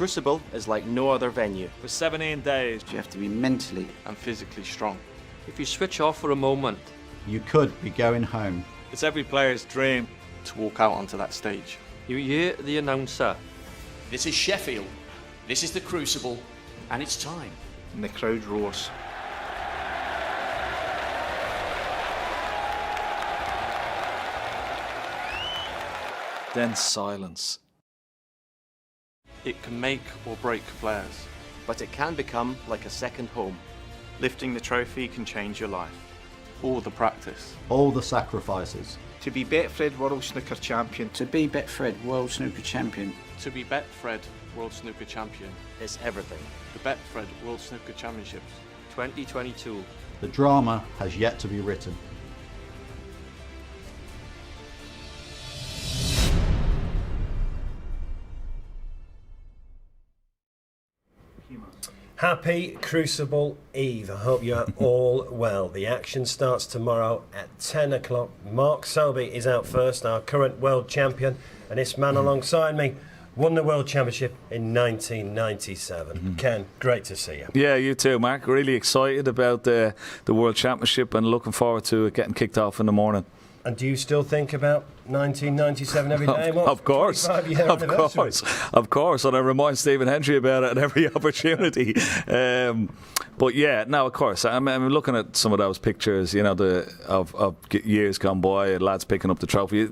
Crucible is like no other venue. For 17 days, you have to be mentally and physically strong. If you switch off for a moment, you could be going home. It's every player's dream to walk out onto that stage. You hear the announcer. This is Sheffield, this is the Crucible, and it's time. And the crowd roars. Then silence. It can make or break players. But it can become like a second home. Lifting the trophy can change your life. All the practice. All the sacrifices. To be Betfred World Snooker Champion. to be Betfred World Snooker Champion. To be Betfred World Snooker Champion. Is everything. The Betfred World Snooker Championships. 2022. The drama has yet to be written. Happy Crucible Eve. I hope you're all well. The action starts tomorrow at 10 o'clock. Mark Selby is out first, our current world champion, and this man alongside me won the World Championship in 1997. Ken, great to see you. Yeah, you too, Mark. Really excited about the World Championship and looking forward to it getting kicked off in the morning. And do you still think about 1997 every day? Of course, of course, and I remind Stephen Hendry about it at every opportunity. But yeah, no, of course. I'm looking at some of those pictures, you know, of years gone by, lads picking up the trophy.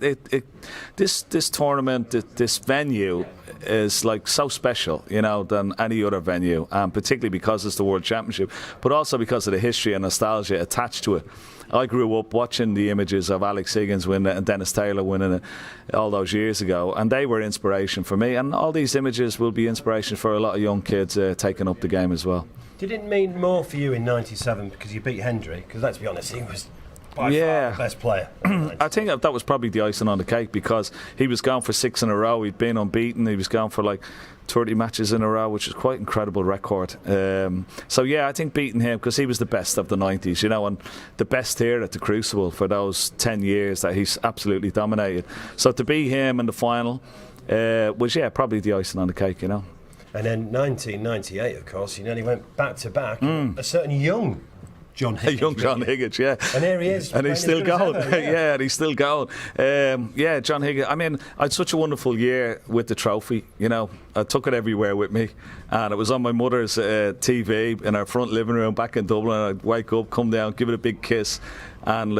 This tournament, this venue is like so special, you know, than any other venue, and particularly because it's the World Championship, but also because of the history and nostalgia attached to it. I grew up watching the images of Alex Higgins winning it and Dennis Taylor winning it all those years ago, and they were inspiration for me, and all these images will be inspiration for a lot of young kids taking up the game as well. Did it mean more for you in 97 because you beat Hendry? Because let's be honest, he was by far the best player. I think that was probably the icing on the cake, because he was gone for 6 in a row. He'd been unbeaten. He was gone for like 30 matches in a row, which is quite an incredible record. So yeah, I think beating him, because he was the best of the 90s, you know, and the best here at the Crucible for those 10 years that he's absolutely dominated. So to beat him in the final was, yeah, probably the icing on the cake, you know. And then 1998, of course, you nearly went back to back. A certain young John Higgins. Young John Higgins, yeah. And here he is. And he's still going. Yeah, and he's still going. Yeah, John Higgins. I mean, I had such a wonderful year with the trophy. You know, I took it everywhere with me. And it was on my mother's TV in our front living room back in Dublin. I'd wake up, come down, give it a big kiss. And,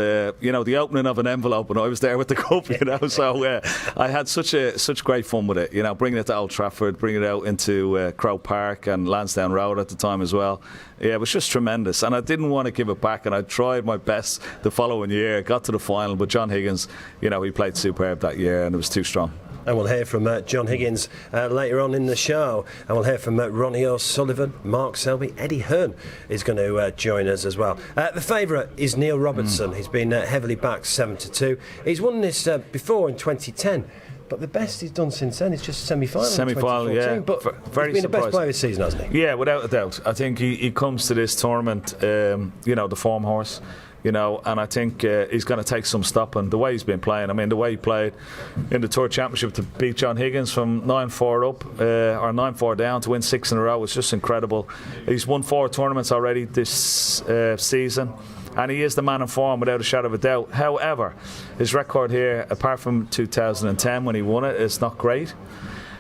you know, the opening of an envelope, and I was there with the cup, you know. So I had such great fun with it, you know, bringing it to Old Trafford, bringing it out into Croke Park and Lansdowne Road at the time as well. Yeah, it was just tremendous. And I didn't want to give it back, and I tried my best the following year. Got to the final, but John Higgins, you know, he played superb that year, and it was too strong. And we'll hear from John Higgins later on in the show. And we'll hear from Ronnie O'Sullivan, Mark Selby. Eddie Hearn is going to join us as well. The favourite is Neil Robertson. He's been heavily backed 7-2. He's won this before in 2010. But the best he's done since then is just semi-final. Semi-final, yeah. But very he's been surprised. the best player this season, hasn't he? Yeah, without a doubt. I think he comes to this tournament, you know, the form horse. You know, and I think he's going to take some stopping. The way he's been playing, I mean, the way he played in the Tour Championship to beat John Higgins from 9-4 up or 9-4 down to win 6 in a row was just incredible. He's won 4 tournaments already this season, and he is the man in form without a shadow of a doubt. However, his record here, apart from 2010 when he won it, is not great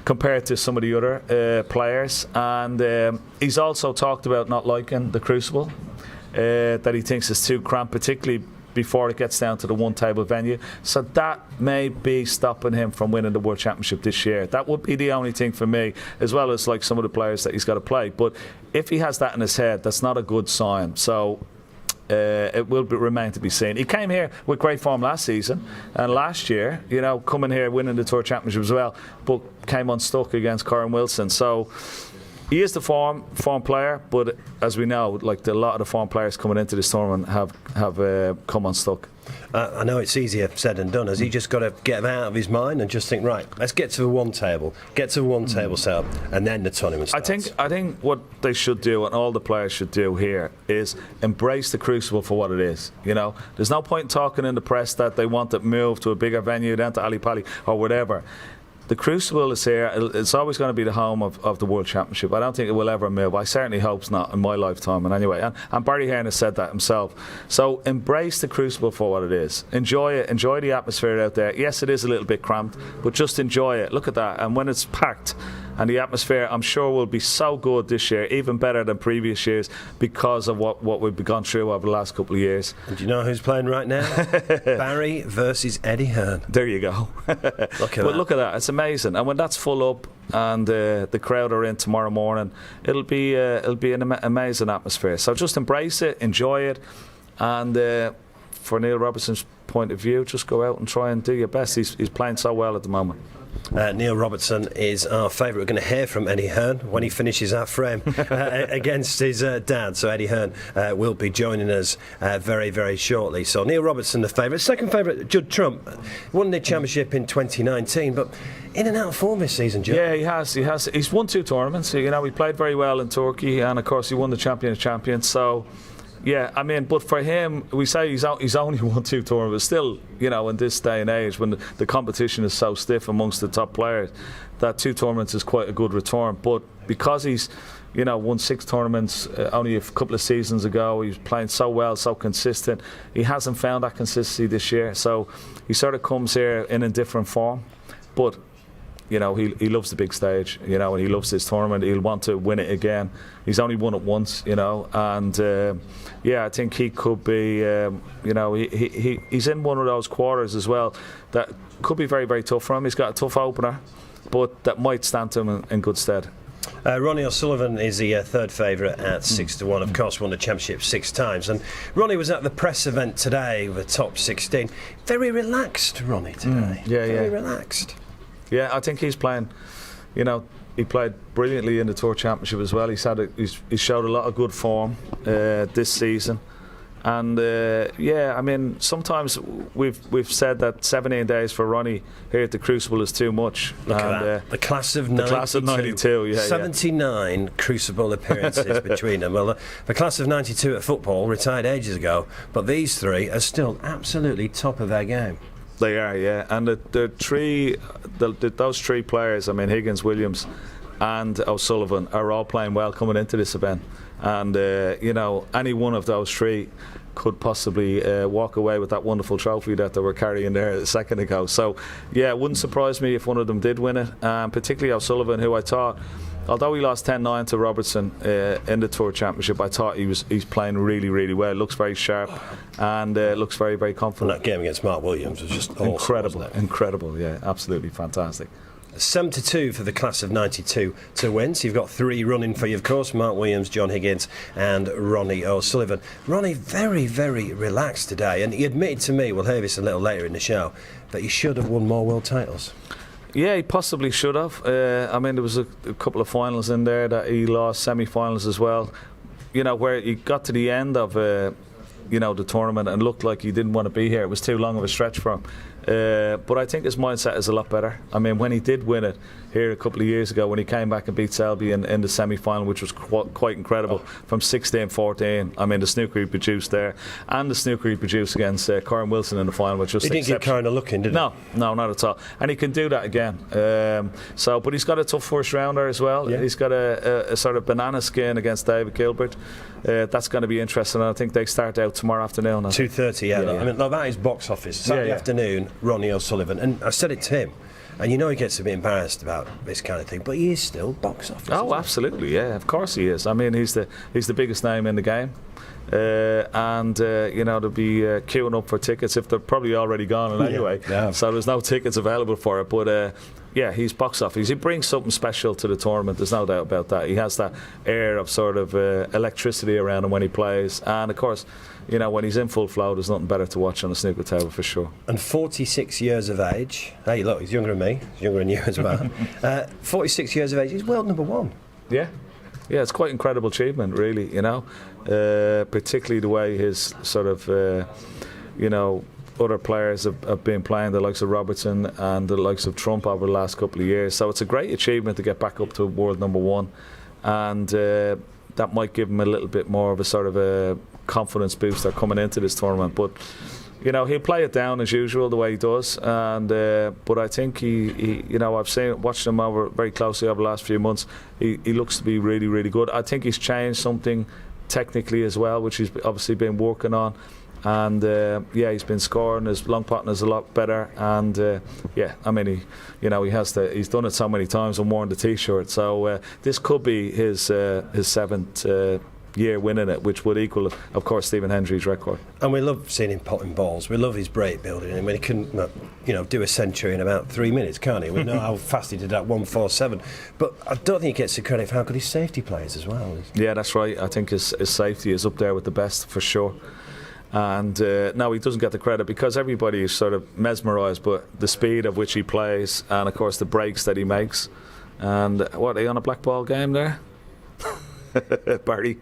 compared to some of the other players. And he's also talked about not liking the Crucible. That he thinks is too cramped, particularly before it gets down to the one-table venue. So that may be stopping him from winning the World Championship this year. That would be the only thing for me, as well as like some of the players that he's got to play. But if he has that in his head, that's not a good sign. So it will remain to be seen. He came here with great form last season, and last year, you know, coming here winning the Tour Championship as well, but came unstuck against Corin Wilson. So he is the form player, but as we know, like a lot of the form players coming into this tournament have come unstuck. I know it's easier said than done. Has he just got to get them out of his mind and just think, right, let's get to the one table setup, and then the tournament starts? I think what they should do, and all the players should do here, is embrace the Crucible for what it is. You know, there's no point talking in the press that they want it moved to a bigger venue, down to Ali Pali or whatever. the Crucible is here. It's always going to be the home of the World Championship. I don't think it will ever move. I certainly hope not in my lifetime. And anyway, and Barry Hearn has said that himself. So embrace the Crucible for what it is. Enjoy it. Enjoy the atmosphere out there. Yes, it is a little bit cramped, but just enjoy it. Look at that. And when it's packed, and the atmosphere, I'm sure, will be so good this year, even better than previous years, because of what we've gone through over the last couple of years. And do you know who's playing right now? Barry versus Eddie Hearn. There you go. Look at that. It's amazing. And when that's full up and the crowd are in tomorrow morning, it'll be an amazing atmosphere. So just embrace it, enjoy it, and for Neil Robertson's point of view, just go out and try and do your best. He's playing so well at the moment. Neil Robertson is our favourite. We're going to hear from Eddie Hearn when he finishes that frame against his dad. So Eddie Hearn will be joining us very, very shortly. So Neil Robertson, the favourite. Second favourite, Judd Trump. Won the championship in 2019, but in and out of form this season, Judd. Yeah, he has. He's won 2 tournaments. You know, he played very well in Turkey, and of course he won the Champion of Champions. So. Yeah, I mean, but for him, we say he's only won 2 tournaments. Still, you know, in this day and age, when the competition is so stiff amongst the top players, that 2 tournaments is quite a good return. But because he's, you know, won 6 tournaments only a couple of seasons ago, he's playing so well, so consistent. He hasn't found that consistency this year, so he sort of comes here in a different form. But you know, he loves the big stage, you know, and he loves this tournament. He'll want to win it again. He's only won it once, you know, and yeah, I think he could be, you know, he's in one of those quarters as well that could be very, very tough for him. He's got a tough opener, but that might stand him in good stead. Ronnie O'Sullivan is the third favourite at 6-1. Of course, won the championship 6 times. And Ronnie was at the press event today with the top 16. Very relaxed, Ronnie, today. Very relaxed. Yeah, I think he's playing, you know, he played brilliantly in the Tour Championship as well. He's showed a lot of good form this season. And yeah, I mean, sometimes we've said that 17 days for Ronnie here at the Crucible is too much. Look at that. The class of 92. The class of 92, yeah. 79 Crucible appearances between them. Well, the class of 92 at football retired ages ago, but these 3 are still absolutely top of their game. They are, yeah. And those 3 players, I mean, Higgins, Williams and O'Sullivan, are all playing well coming into this event. And, you know, any one of those 3 could possibly walk away with that wonderful trophy that they were carrying there a second ago. So, yeah, it wouldn't surprise me if one of them did win it. Particularly O'Sullivan, who I thought, although he lost 10-9 to Robertson in the Tour Championship, I thought he's playing really, really well. Looks very sharp and looks very, very confident. And that game against Mark Williams was just incredible. Awesome, incredible, yeah, absolutely fantastic. 7-2 for the class of 92 to win. So you've got 3 running for you, of course: Mark Williams, John Higgins and Ronnie O'Sullivan. Ronnie very, very relaxed today, and he admitted to me, we'll hear this a little later in the show, that he should have won more world titles. Yeah, he possibly should have. I mean, there was a couple of finals in there that he lost, semi-finals as well, you know, where he got to the end of you know, the tournament and looked like he didn't want to be here. It was too long of a stretch for him. But I think his mindset is a lot better. I mean, when he did win it here a couple of years ago, when he came back and beat Selby in the semi-final, which was quite incredible, from 16-14. I mean, the snooker he produced there, and the snooker he produced against Corin Wilson in the final, which was exceptional. He didn't give Corin a look in, did he? No, not at all. And he can do that again. But he's got a tough first rounder as well. Yeah. He's got a sort of banana skin against David Gilbert. That's going to be interesting. I think they start out tomorrow afternoon. 2:30. Yeah. I mean, that is box office. Saturday afternoon. Ronnie O'Sullivan, and I said it to him, and you know he gets a bit embarrassed about this kind of thing, but he is still box office. Oh, absolutely, yeah, of course he is. I mean, he's the biggest name in the game, and you know, they'll be queuing up for tickets if they're probably already gone anyway. Yeah. So there's no tickets available for it, but. Yeah, he's box office. He brings something special to the tournament, there's no doubt about that. He has that air of sort of electricity around him when he plays, and of course, you know, when he's in full flow, there's nothing better to watch on a snooker table for sure. And 46 years of age. Hey, look, he's younger than me. He's younger than you as well. 46 years of age. He's world number 1. Yeah, it's quite incredible achievement, really. You know, particularly the way his sort of, you know, other players have been playing, the likes of Robertson and the likes of Trump over the last couple of years. So it's a great achievement to get back up to world number 1, and that might give him a little bit more of a sort of a confidence booster coming into this tournament. But you know, he'll play it down as usual the way he does, and but I think he you know, watched him over very closely over the last few months. He looks to be really, really good. I think he's changed something technically as well, which he's obviously been working on. And he's been scoring. His long partner's a lot better, and I mean, he's done it so many times and worn the T-shirt. So this could be his 7th year winning it, which would equal, of course, Stephen Hendry's record. And we love seeing him potting balls. We love his break building. I mean, he can, do a century in about 3 minutes, can't he? We know how fast he did that 147. But I don't think he gets the credit for how good his safety plays as well. Yeah, that's right. I think his safety is up there with the best for sure. And no, he doesn't get the credit because everybody is sort of mesmerised by the speed at which he plays, and of course the breaks that he makes. And what, are you on a black ball game there? Barry?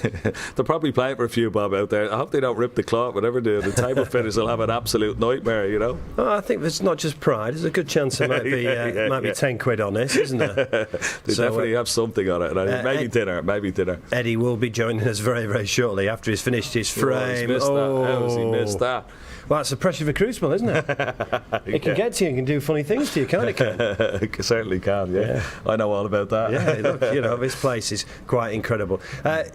They're probably playing for a few bob out there. I hope they don't rip the cloth. Whatever they do, the table fitters will have an absolute nightmare, you know. Oh, I think there's not just pride. There's a good chance there might be 10 quid on this, isn't there? They definitely have something on it. Maybe dinner. Eddie will be joining us very, very shortly after he's finished his frame. How has he missed that? Well, that's the pressure of a Crucible, isn't it? It can get to you and can do funny things to you, can't it, Ken? It certainly can, yeah. I know all about that. Yeah, look, this place is quite incredible.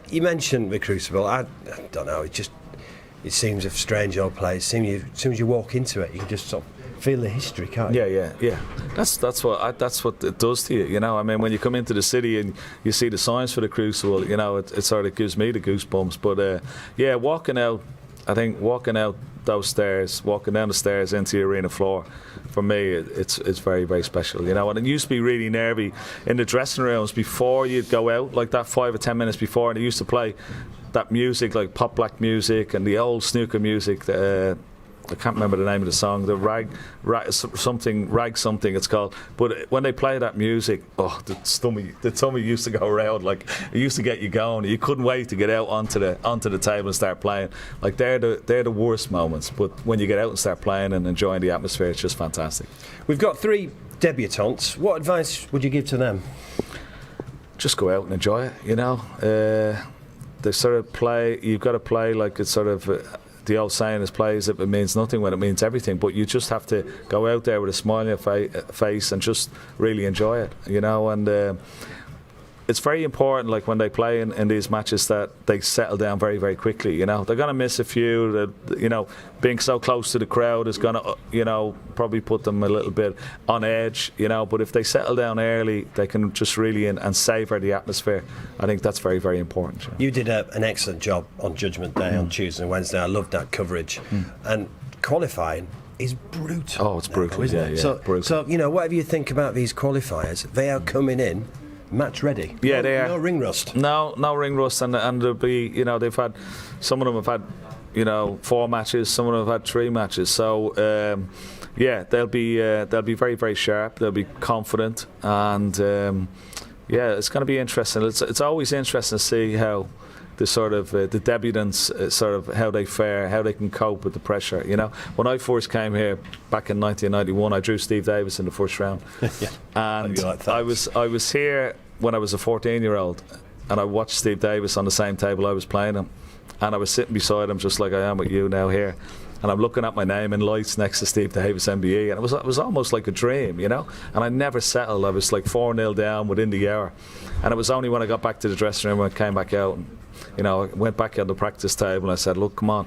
You mentioned the Crucible. I don't know, it seems a strange old place. As soon as you walk into it, you can just sort of feel the history, can't you? Yeah. That's what it does to you, you know. I mean, when you come into the city and you see the signs for the Crucible, you know, it sort of gives me the goosebumps. But, walking out those stairs, walking down the stairs into the arena floor, for me it's very, very special, you know. And it used to be really nervy in the dressing rooms before you'd go out, like that 5 or 10 minutes before, and they used to play that music, like pop black music and the old snooker music. I can't remember the name of the song, the rag something it's called. But when they play that music, the tummy used to go around, like it used to get you going. You couldn't wait to get out onto the table and start playing. Like they're the worst moments. But when you get out and start playing and enjoying the atmosphere, it's just fantastic. We've got 3 debutants. What advice would you give to them? Just go out and enjoy it, you know. They sort of play. You've got to play like it's sort of. The old saying is, play as if it means nothing when it means everything. But you just have to go out there with a smile on your face and just really enjoy it, you know. And it's very important, like when they play in these matches, that they settle down very, very quickly, you know. They're going to miss a few, you know. Being so close to the crowd is going to, you know, probably put them a little bit on edge, you know. But if they settle down early, they can just really and savour the atmosphere. I think that's very, very important. You know? You did an excellent job on Judgment Day on Tuesday and Wednesday. I loved that coverage. And qualifying is brutal. Oh, it's brutal, isn't it? So, brutal. So, you know, whatever you think about these qualifiers, they are coming in match ready. Yeah, they are. No ring rust. No ring rust, and there'll be, you know, some of them have had, you know, 4 matches, some of them have had 3 matches. So they'll be very, very sharp. They'll be confident, and it's going to be interesting. It's always interesting to see how the sort of the debutants sort of how they fare, how they can cope with the pressure. You know, when I first came here back in 1991, I drew Steve Davis in the first round, and I was here when I was a 14-year-old, and I watched Steve Davis on the same table I was playing him, and I was sitting beside him just like I am with you now here. And I'm looking at my name in lights next to Steve Davis MBE, and it was almost like a dream, you know. And I never settled. I was like 4-0 down within the hour, and it was only when I got back to the dressing room when I came back out, and, you know, I went back on the practice table and I said, "Look, come on,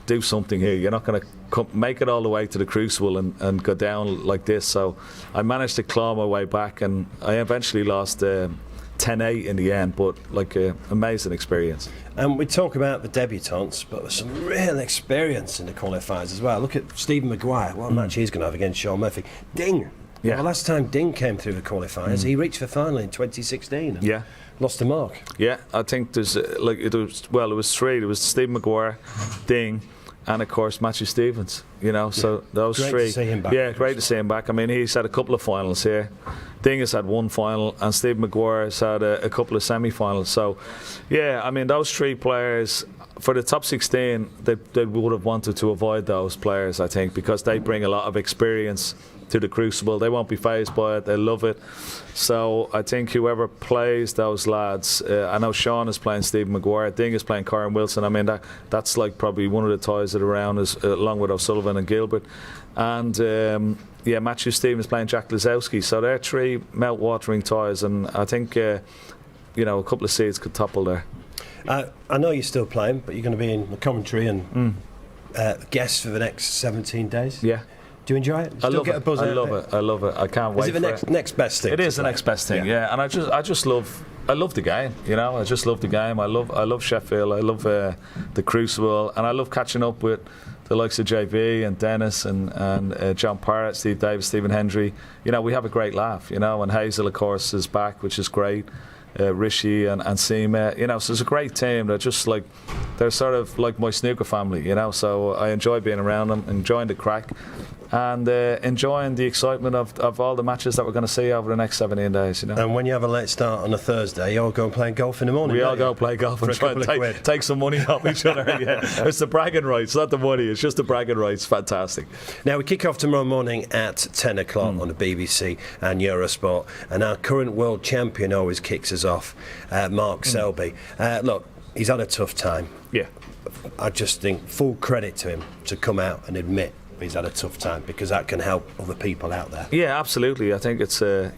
do something here. You're not going to make it all the way to the Crucible and go down like this." So I managed to claw my way back, and I eventually lost 10-8 in the end, but like an amazing experience. And we talk about the debutants, but there's some real experience in the qualifiers as well. Look at Stephen Maguire, what a match he's going to have against Sean Murphy. Ding! Yeah. Well, last time Ding came through the qualifiers, he reached the final in 2016 and lost to Mark. Yeah, I think there's it was 3. There was Stephen Maguire, Ding, and of course Matthew Stevens, you know. So those great 3. To see him back. Yeah, great to see him back. I mean, he's had a couple of finals here. Ding has had 1 final, and Steve Maguire has had a couple of semi-finals. So, yeah, I mean, those 3 players, for the top 16, they would have wanted to avoid those players, I think, because they bring a lot of experience to the Crucible. They won't be fazed by it. They love it. So I think whoever plays those lads, I know Sean is playing Stephen Maguire, Ding is playing Kyron Wilson. I mean, that's like probably one of the ties that are around, along with O'Sullivan and Gilbert. And Matthew Stevens playing Jack Lazowski. So they're 3 mouth-watering ties, and I think a couple of seeds could topple there. I know you're still playing, but you're going to be in the commentary and guest for the next 17 days. Yeah. Do you enjoy it? I love it. I love it. I can't wait. Is it the next best thing? It is the next best thing. Yeah. And I just love the game. I just love the game. I love Sheffield. I love the Crucible, and I love catching up with the likes of JB and Dennis and John Parrott, Steve Davis, Stephen Hendry. We have a great laugh. And Hazel, of course, is back, which is great. Rishi and Seema, so it's a great team. They're sort of like my snooker family, so I enjoy being around them, enjoying the crack, and enjoying the excitement of all the matches that we're going to see over the next 17 days. And when you have a late start on a Thursday, you all go and play golf in the morning. We all go play golf and try and take some money off each other. Yeah. It's the bragging rights, not the money. It's just the bragging rights. Fantastic. Now we kick off tomorrow morning at 10 o'clock on the BBC and Eurosport, and our current world champion always kicks us off, Mark Selby. Look, he's had a tough time. Yeah. I just think full credit to him to come out and admit he's had a tough time, because that can help other people out there. Yeah, absolutely. I think it's to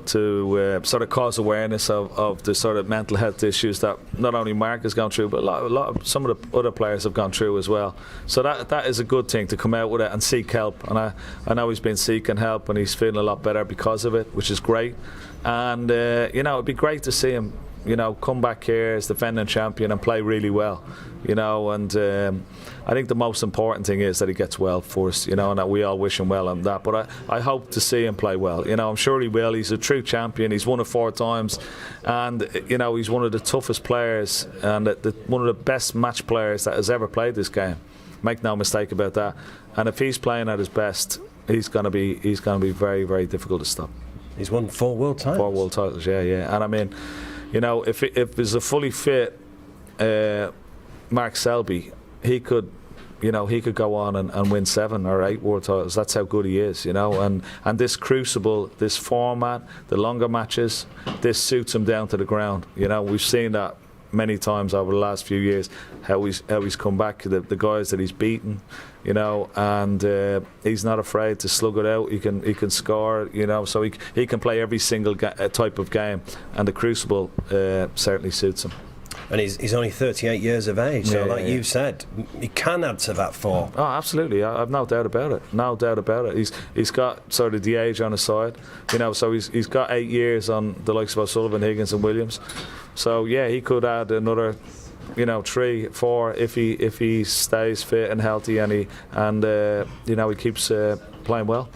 sort of cause awareness of the sort of mental health issues that not only Mark has gone through, but a lot of some of the other players have gone through as well. So that is a good thing, to come out with it and seek help. And I know he's been seeking help, and he's feeling a lot better because of it, which is great. And it'd be great to see him come back here as defending champion and play really well, and I think the most important thing is that he gets well first, and that we all wish him well on that. But I hope to see him play well. I'm sure he will. He's a true champion. He's won it 4 times, and he's one of the toughest players and one of the best match players that has ever played this game. Make no mistake about that. And if he's playing at his best, he's going to be very, very difficult to stop. He's won 4 world titles. 4 world titles, yeah. And I mean, if there's a fully fit Mark Selby, he could go on and win 7 or 8 world titles. That's how good he is, and this Crucible, this format, the longer matches, this suits him down to the ground. We've seen that many times over the last few years, how he's come back, the guys that he's beaten, and he's not afraid to slug it out. He can score, so he can play every single type of game, and the Crucible certainly suits him. And he's only 38 years of age, so you've said, he can add to that form. Oh, absolutely. I've no doubt about it. No doubt about it. He's got sort of the age on his side, so he's got 8 years on the likes of O'Sullivan, Higgins and Williams. So yeah, he could add another 3, 4 if he stays fit and healthy, and he keeps playing well.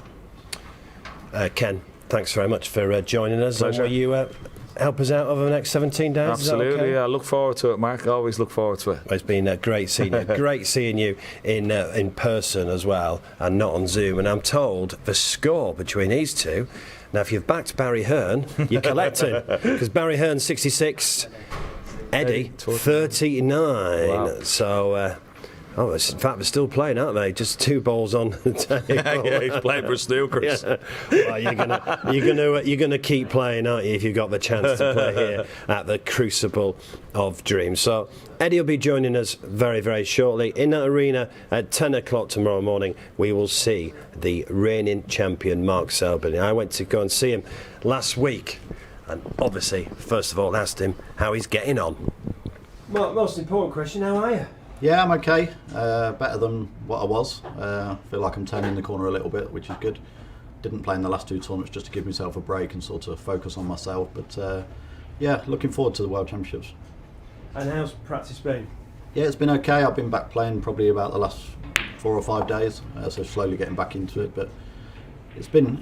Ken, thanks very much for joining us. Pleasure. Will you help us out over the next 17 days? Absolutely. Okay? I look forward to it, Mark. I always look forward to it. It's been great seeing you. Great seeing you in person as well, and not on Zoom. And I'm told the score between these two. Now, if you've backed Barry Hearn, you're collecting, because Barry Hearn 66, Eddie 39. Wow. So. In fact, they're still playing, aren't they? Just 2 balls on the table. Yeah, he's playing for snookers. Yeah. Well, you're gonna keep playing, aren't you? If you've got the chance to play here at the Crucible of Dreams. So Eddie will be joining us very, very shortly in that arena at 10 o'clock tomorrow morning. We will see the reigning champion Mark Selby. I went to go and see him last week, and obviously, first of all, asked him how he's getting on. Mark, most important question: how are you? Yeah, I'm okay. Better than what I was. I feel like I'm turning the corner a little bit, which is good. Didn't play in the last 2 tournaments just to give myself a break and sort of focus on myself. But yeah, looking forward to the World Championships. And how's practice been? Yeah, it's been okay. I've been back playing probably about the last 4 or 5 days, so slowly getting back into it. But it's been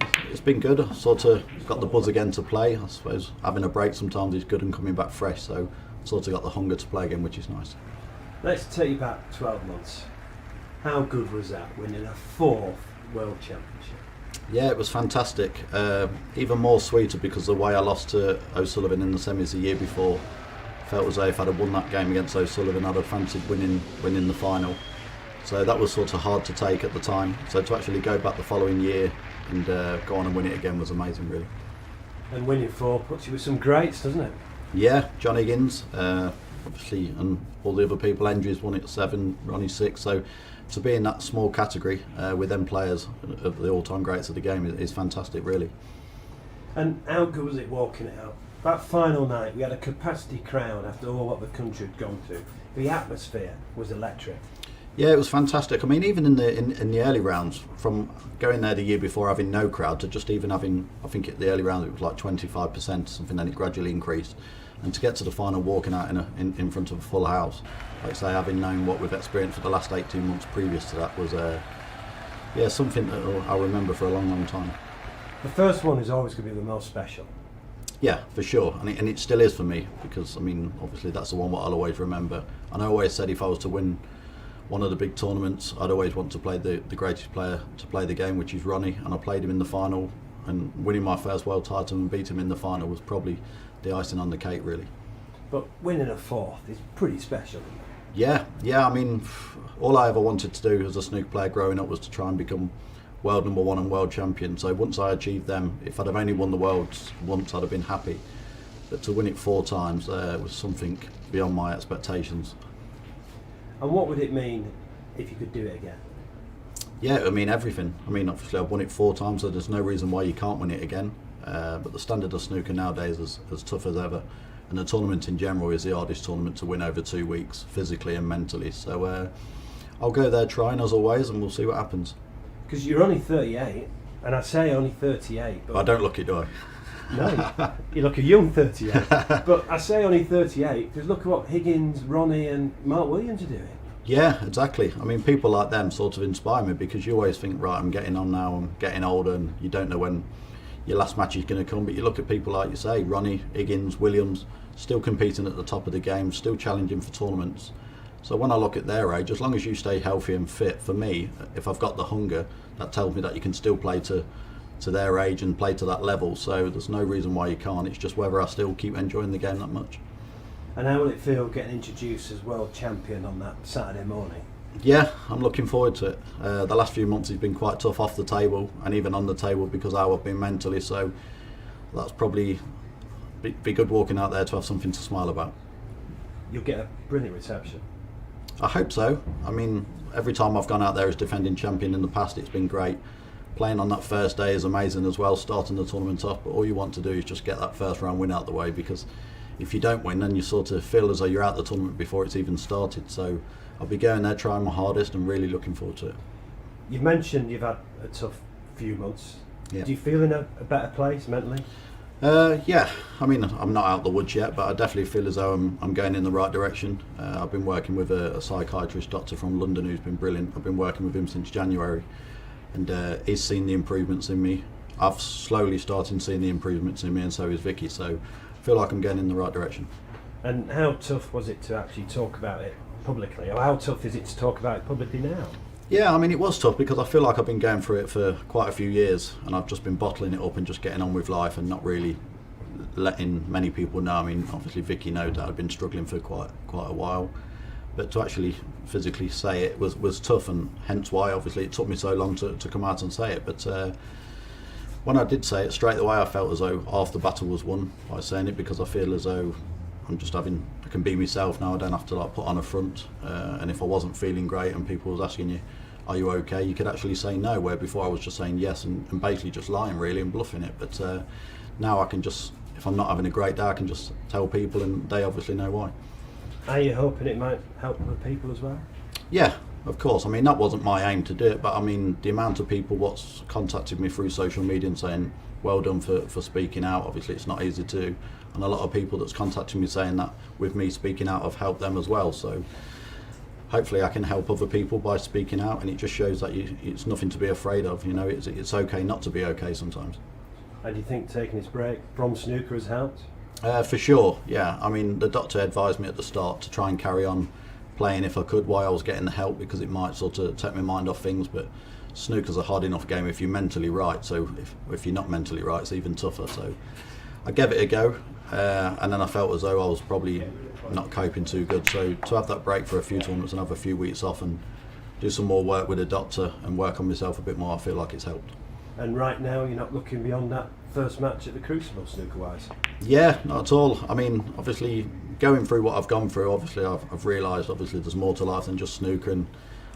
good. I sort of got the buzz again to play. I suppose having a break sometimes is good and coming back fresh. So sort of got the hunger to play again, which is nice. Let's take you back 12 months. How good was that, winning a 4th World Championship? Yeah, it was fantastic. Even more sweeter because the way I lost to O'Sullivan in the semis the year before, felt as though if I'd have won that game against O'Sullivan, I'd have fancied winning the final. So that was sort of hard to take at the time. So to actually go back the following year and go on and win it again was amazing, really. And winning 4 puts you with some greats, doesn't it? Yeah, John Higgins, obviously, and all the other people. Andrews won it 7, Ronnie 6. So to be in that small category with them players of the all-time greats of the game is fantastic, really. And how good was it walking it out? That final night, we had a capacity crowd after all what the country had gone through. The atmosphere was electric. Yeah, it was fantastic. I mean, even in the early rounds, from going there the year before having no crowd to just even having, I think at the early rounds it was like 25%, something, then it gradually increased. And to get to the final walking out in front of a full house, like I say, having known what we've experienced for the last 18 months previous to that was something that I'll remember for a long, long time. The first one is always going to be the most special. Yeah, for sure, and it still is for me, because I mean, obviously that's the one what I'll always remember. And I always said if I was to win one of the big tournaments, I'd always want to play the greatest player to play the game, which is Ronnie, and I played him in the final, and winning my first world title and beat him in the final was probably the icing on the cake, really. But winning a 4th is pretty special. Yeah, I mean, all I ever wanted to do as a snooker player growing up was to try and become world number 1 and world champion. So once I achieved them, if I'd have only won the worlds once, I'd have been happy. But to win it 4 times was something beyond my expectations. And what would it mean if you could do it again? Yeah, I mean everything. I mean, obviously I've won it 4 times, so there's no reason why you can't win it again. But the standard of snooker nowadays is as tough as ever, and the tournament in general is the hardest tournament to win over 2 weeks, physically and mentally. So I'll go there trying as always, and we'll see what happens. Because you're only 38, and I say only 38. But I don't look it, do I? No, you look a young 38. But I say only 38 because look at what Higgins, Ronnie and Mark Williams are doing. Yeah, exactly. I mean, people like them sort of inspire me, because you always think, right, I'm getting on now, I'm getting older, and you don't know when your last match is going to come. But you look at people like you say, Ronnie, Higgins, Williams, still competing at the top of the game, still challenging for tournaments. So when I look at their age, as long as you stay healthy and fit, for me, if I've got the hunger, that tells me that you can still play to their age and play to that level. So there's no reason why you can't. It's just whether I still keep enjoying the game that much. And how will it feel getting introduced as world champion on that Saturday morning? Yeah, I'm looking forward to it. The last few months has been quite tough off the table and even on the table because how I've been mentally. So that's probably be good walking out there to have something to smile about. You'll get a brilliant reception. I hope so. I mean, every time I've gone out there as defending champion in the past, it's been great. Playing on that first day is amazing as well, starting the tournament off, but all you want to do is just get that first round win out the way, because if you don't win, then you sort of feel as though you're out the tournament before it's even started. So I'll be going there trying my hardest and really looking forward to it. You've mentioned you've had a tough few months. Yeah. Do you feel in a better place mentally? Yeah, I mean, I'm not out the woods yet, but I definitely feel as though I'm going in the right direction. I've been working with a psychiatrist doctor from London who's been brilliant. I've been working with him since January, and he's seen the improvements in me. I've slowly started seeing the improvements in me, and so is Vicky, so I feel like I'm going in the right direction. And how tough was it to actually talk about it publicly? Or how tough is it to talk about it publicly now? Yeah, I mean, it was tough because I feel like I've been going through it for quite a few years, and I've just been bottling it up and just getting on with life and not really letting many people know. I mean, obviously Vicky knows that I've been struggling for quite a while, but to actually physically say it was tough, and hence why obviously it took me so long to come out and say it. But when I did say it, straight away I felt as though half the battle was won by saying it, because I feel as though I can be myself now. I don't have to like put on a front, and if I wasn't feeling great and people was asking you, are you okay, you could actually say no, where before I was just saying yes and basically just lying really and bluffing it. But now I can just, if I'm not having a great day, I can just tell people, and they obviously know why. Are you hoping it might help other people as well? Yeah, of course. I mean, that wasn't my aim to do it, but I mean, the amount of people what's contacted me through social media and saying well done for speaking out, obviously it's not easy to do, and a lot of people that's contacted me saying that with me speaking out I've helped them as well. So hopefully I can help other people by speaking out, and it just shows that it's nothing to be afraid of. You know, it's okay not to be okay sometimes. And do you think taking this break from snooker has helped? For sure, yeah. I mean, the doctor advised me at the start to try and carry on playing if I could while I was getting the help, because it might sort of take my mind off things. But snooker's a hard enough game if you're mentally right, so if you're not mentally right, it's even tougher. So I gave it a go, and then I felt as though I was probably not coping too good. So to have that break for a few tournaments and have a few weeks off and do some more work with a doctor and work on myself a bit more, I feel like it's helped. And right now, you're not looking beyond that first match at the Crucible, snooker-wise? Yeah, not at all. I mean, obviously, going through what I've gone through, obviously I've realised obviously there's more to life than just snooker, and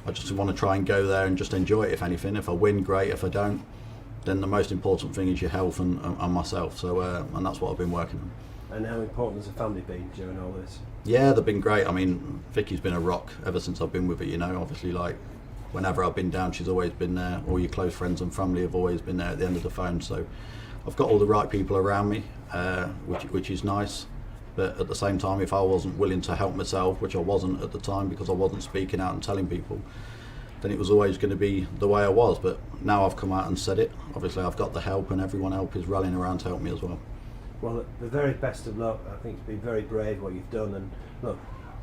I just want to try and go there and just enjoy it, if anything. If I win, great. If I don't, then the most important thing is your health and myself. So, and that's what I've been working on. And how important has the family been during all this? Yeah, they've been great. I mean, Vicky's been a rock ever since I've been with her, you know. Obviously, like, whenever I've been down, she's always been there. All your close friends and family have always been there at the end of the phone. So I've got all the right people around me, which is nice. But at the same time, if I wasn't willing to help myself, which I wasn't at the time because I wasn't speaking out and telling people, then it was always going to be the way I was. But now I've come out and said it. Obviously, I've got the help, and everyone else is rallying around to help me as well. Well, the very best of luck. I think it's been very brave what you've done, and look,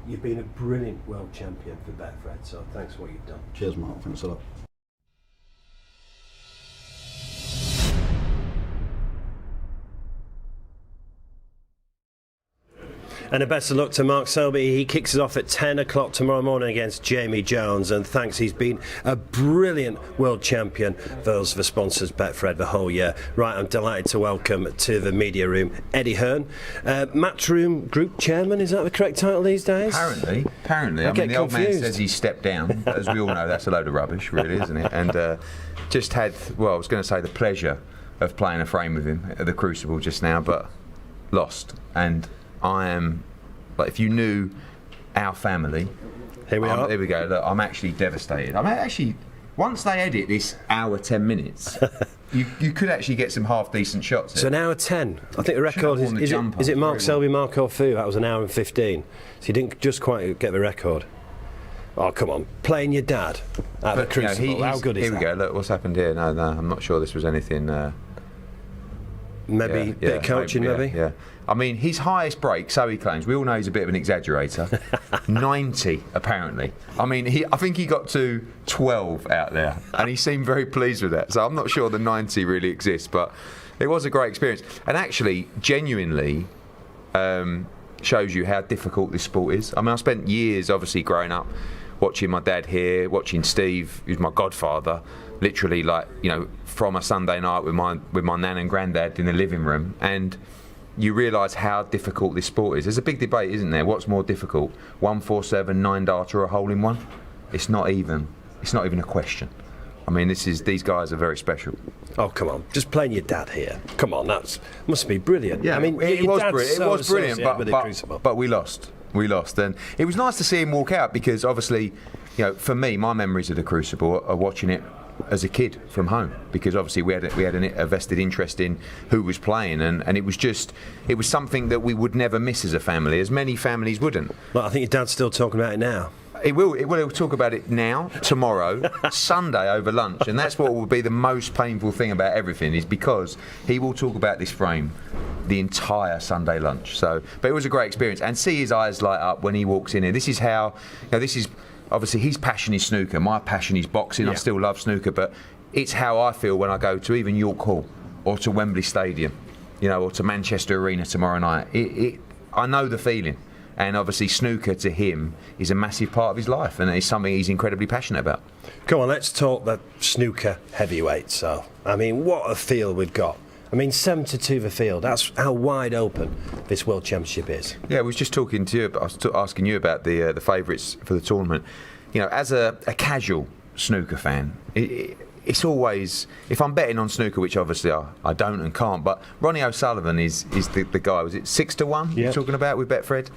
you've been a brilliant world champion for Betfred, so thanks for what you've done. Cheers, Mark. Thanks a lot. And a best of luck to Mark Selby. He kicks it off at 10 o'clock tomorrow morning against Jamie Jones. And thanks, he's been a brilliant world champion for us, the sponsors, Betfred, the whole year. Right, I'm delighted to welcome to the media room Eddie Hearn, Matchroom Group Chairman. Is that the correct title these days? Apparently. I mean, the old man says he's stepped down, but as we all know, that's a load of rubbish, really, isn't it? And just had, well, I was going to say the pleasure of playing a frame with him at the Crucible just now, but lost. And I am, like, if you knew our family, here we are. There we go. Look, I'm actually devastated. I mean, actually, once they edit this hour 10 minutes, you could actually get some half decent shots. So an hour 10. I think the record is it Mark Selby, Mark Orfu? That was an hour and 15. So you didn't just quite get the record. Oh, come on, playing your dad at the Crucible. How good is that? Here we go. Look, what's happened here? No, I'm not sure this was anything. Maybe a bit of coaching, maybe. Yeah. I mean, his highest break, so he claims, we all know he's a bit of an exaggerator, 90 apparently. I mean, I think he got to 12 out there, and he seemed very pleased with that. So I'm not sure the 90 really exists, but it was a great experience. And actually, genuinely, shows you how difficult this sport is. I mean, I spent years, obviously, growing up, watching my dad here, watching Steve, who's my godfather, literally, like, you know, from a Sunday night with my nan and granddad in the living room, and you realise how difficult this sport is. There's a big debate, isn't there? What's more difficult, 147, 9-dart, or a hole-in-one? It's not even a question. I mean, these guys are very special. Oh, come on, just playing your dad here. Come on, must be brilliant. Yeah, I mean, it was brilliant, but we lost. And it was nice to see him walk out, because obviously, you know, for me, my memories of the Crucible are watching it as a kid from home, because obviously we had a vested interest in who was playing, and it was something that we would never miss as a family, as many families wouldn't. Well, I think your dad's still talking about it now. He'll talk about it now, tomorrow, Sunday over lunch, and that's what will be the most painful thing about everything, is because he will talk about this frame the entire Sunday lunch. So, but it was a great experience, and see his eyes light up when he walks in here. This is how, you know, this is obviously his passion is snooker, my passion is boxing. Yeah. I still love snooker, but it's how I feel when I go to even York Hall or to Wembley Stadium, you know, or to Manchester Arena tomorrow night. I know the feeling. And obviously snooker to him is a massive part of his life, and it's something he's incredibly passionate about. Come on, let's talk the snooker heavyweight. So, I mean, what a field we've got. I mean, 7-2 the field. That's how wide open this World Championship is. Yeah, I was just talking to you. I was asking you about the favourites for the tournament. You know, as a casual snooker fan, it's always, if I'm betting on snooker, which obviously I don't and can't, but Ronnie O'Sullivan is the guy. Was it 6-1 you're talking about with Betfred?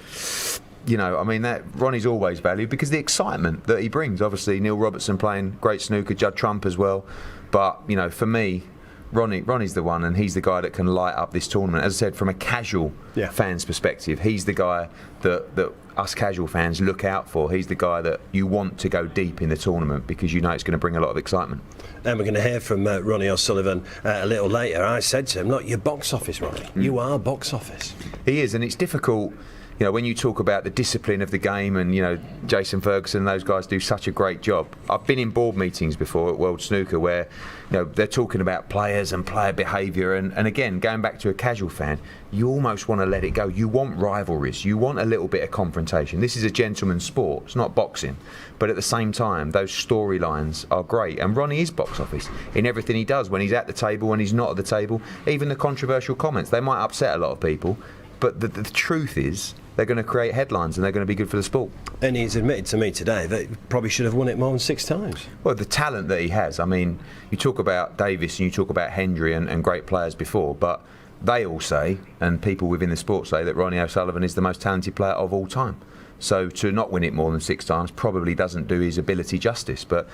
You know, I mean, that Ronnie's always valued because the excitement that he brings. Obviously, Neil Robertson playing great snooker, Judd Trump as well. But, you know, for me, Ronnie's the one, and he's the guy that can light up this tournament. As I said, from a casual fan's perspective, he's the guy that us casual fans look out for. He's the guy that you want to go deep in the tournament, because you know it's going to bring a lot of excitement. And we're going to hear from Ronnie O'Sullivan a little later. I said to him, look, you're box office, Ronnie. You are box office. He is, and it's difficult. You you know, when you talk about the discipline of the game, and, you know, Jason Ferguson and those guys do such a great job. I've been in board meetings before at World Snooker where, you know, they're talking about players and player behaviour, and again, going back to a casual fan, you almost want to let it go. You want rivalries, you want a little bit of confrontation. This is a gentleman's sport, it's not boxing, but at the same time, those storylines are great, and Ronnie is box office in everything he does, when he's at the table, when he's not at the table, even the controversial comments, they might upset a lot of people, but the truth is, they're going to create headlines and they're going to be good for the sport. And he's admitted to me today that he probably should have won it more than 6 times. Well, the talent that he has, I mean, you talk about Davis and you talk about Hendry and great players before, but they all say, and people within the sport say, that Ronnie O'Sullivan is the most talented player of all time. So to not win it more than 6 times probably doesn't do his ability justice. But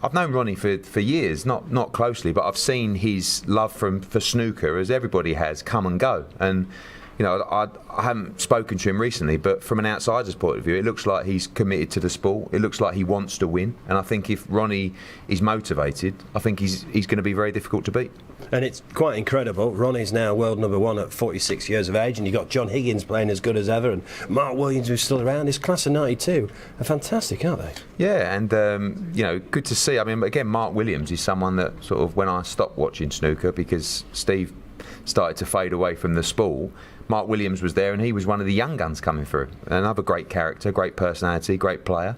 I've known Ronnie for years, not closely, but I've seen his love for snooker, as everybody has, come and go. And you know, I haven't spoken to him recently, but from an outsider's point of view, it looks like he's committed to the sport. It looks like he wants to win, and I think if Ronnie is motivated, I think he's going to be very difficult to beat. And it's quite incredible. Ronnie's now world number 1 at 46 years of age, and you've got John Higgins playing as good as ever, and Mark Williams, who's still around. His class of 92 are fantastic, aren't they? Yeah, and you know, good to see. I mean, again, Mark Williams is someone that sort of, when I stopped watching snooker because Steve started to fade away from the sport, Mark Williams was there, and he was one of the young guns coming through. Another great character, great personality, great player.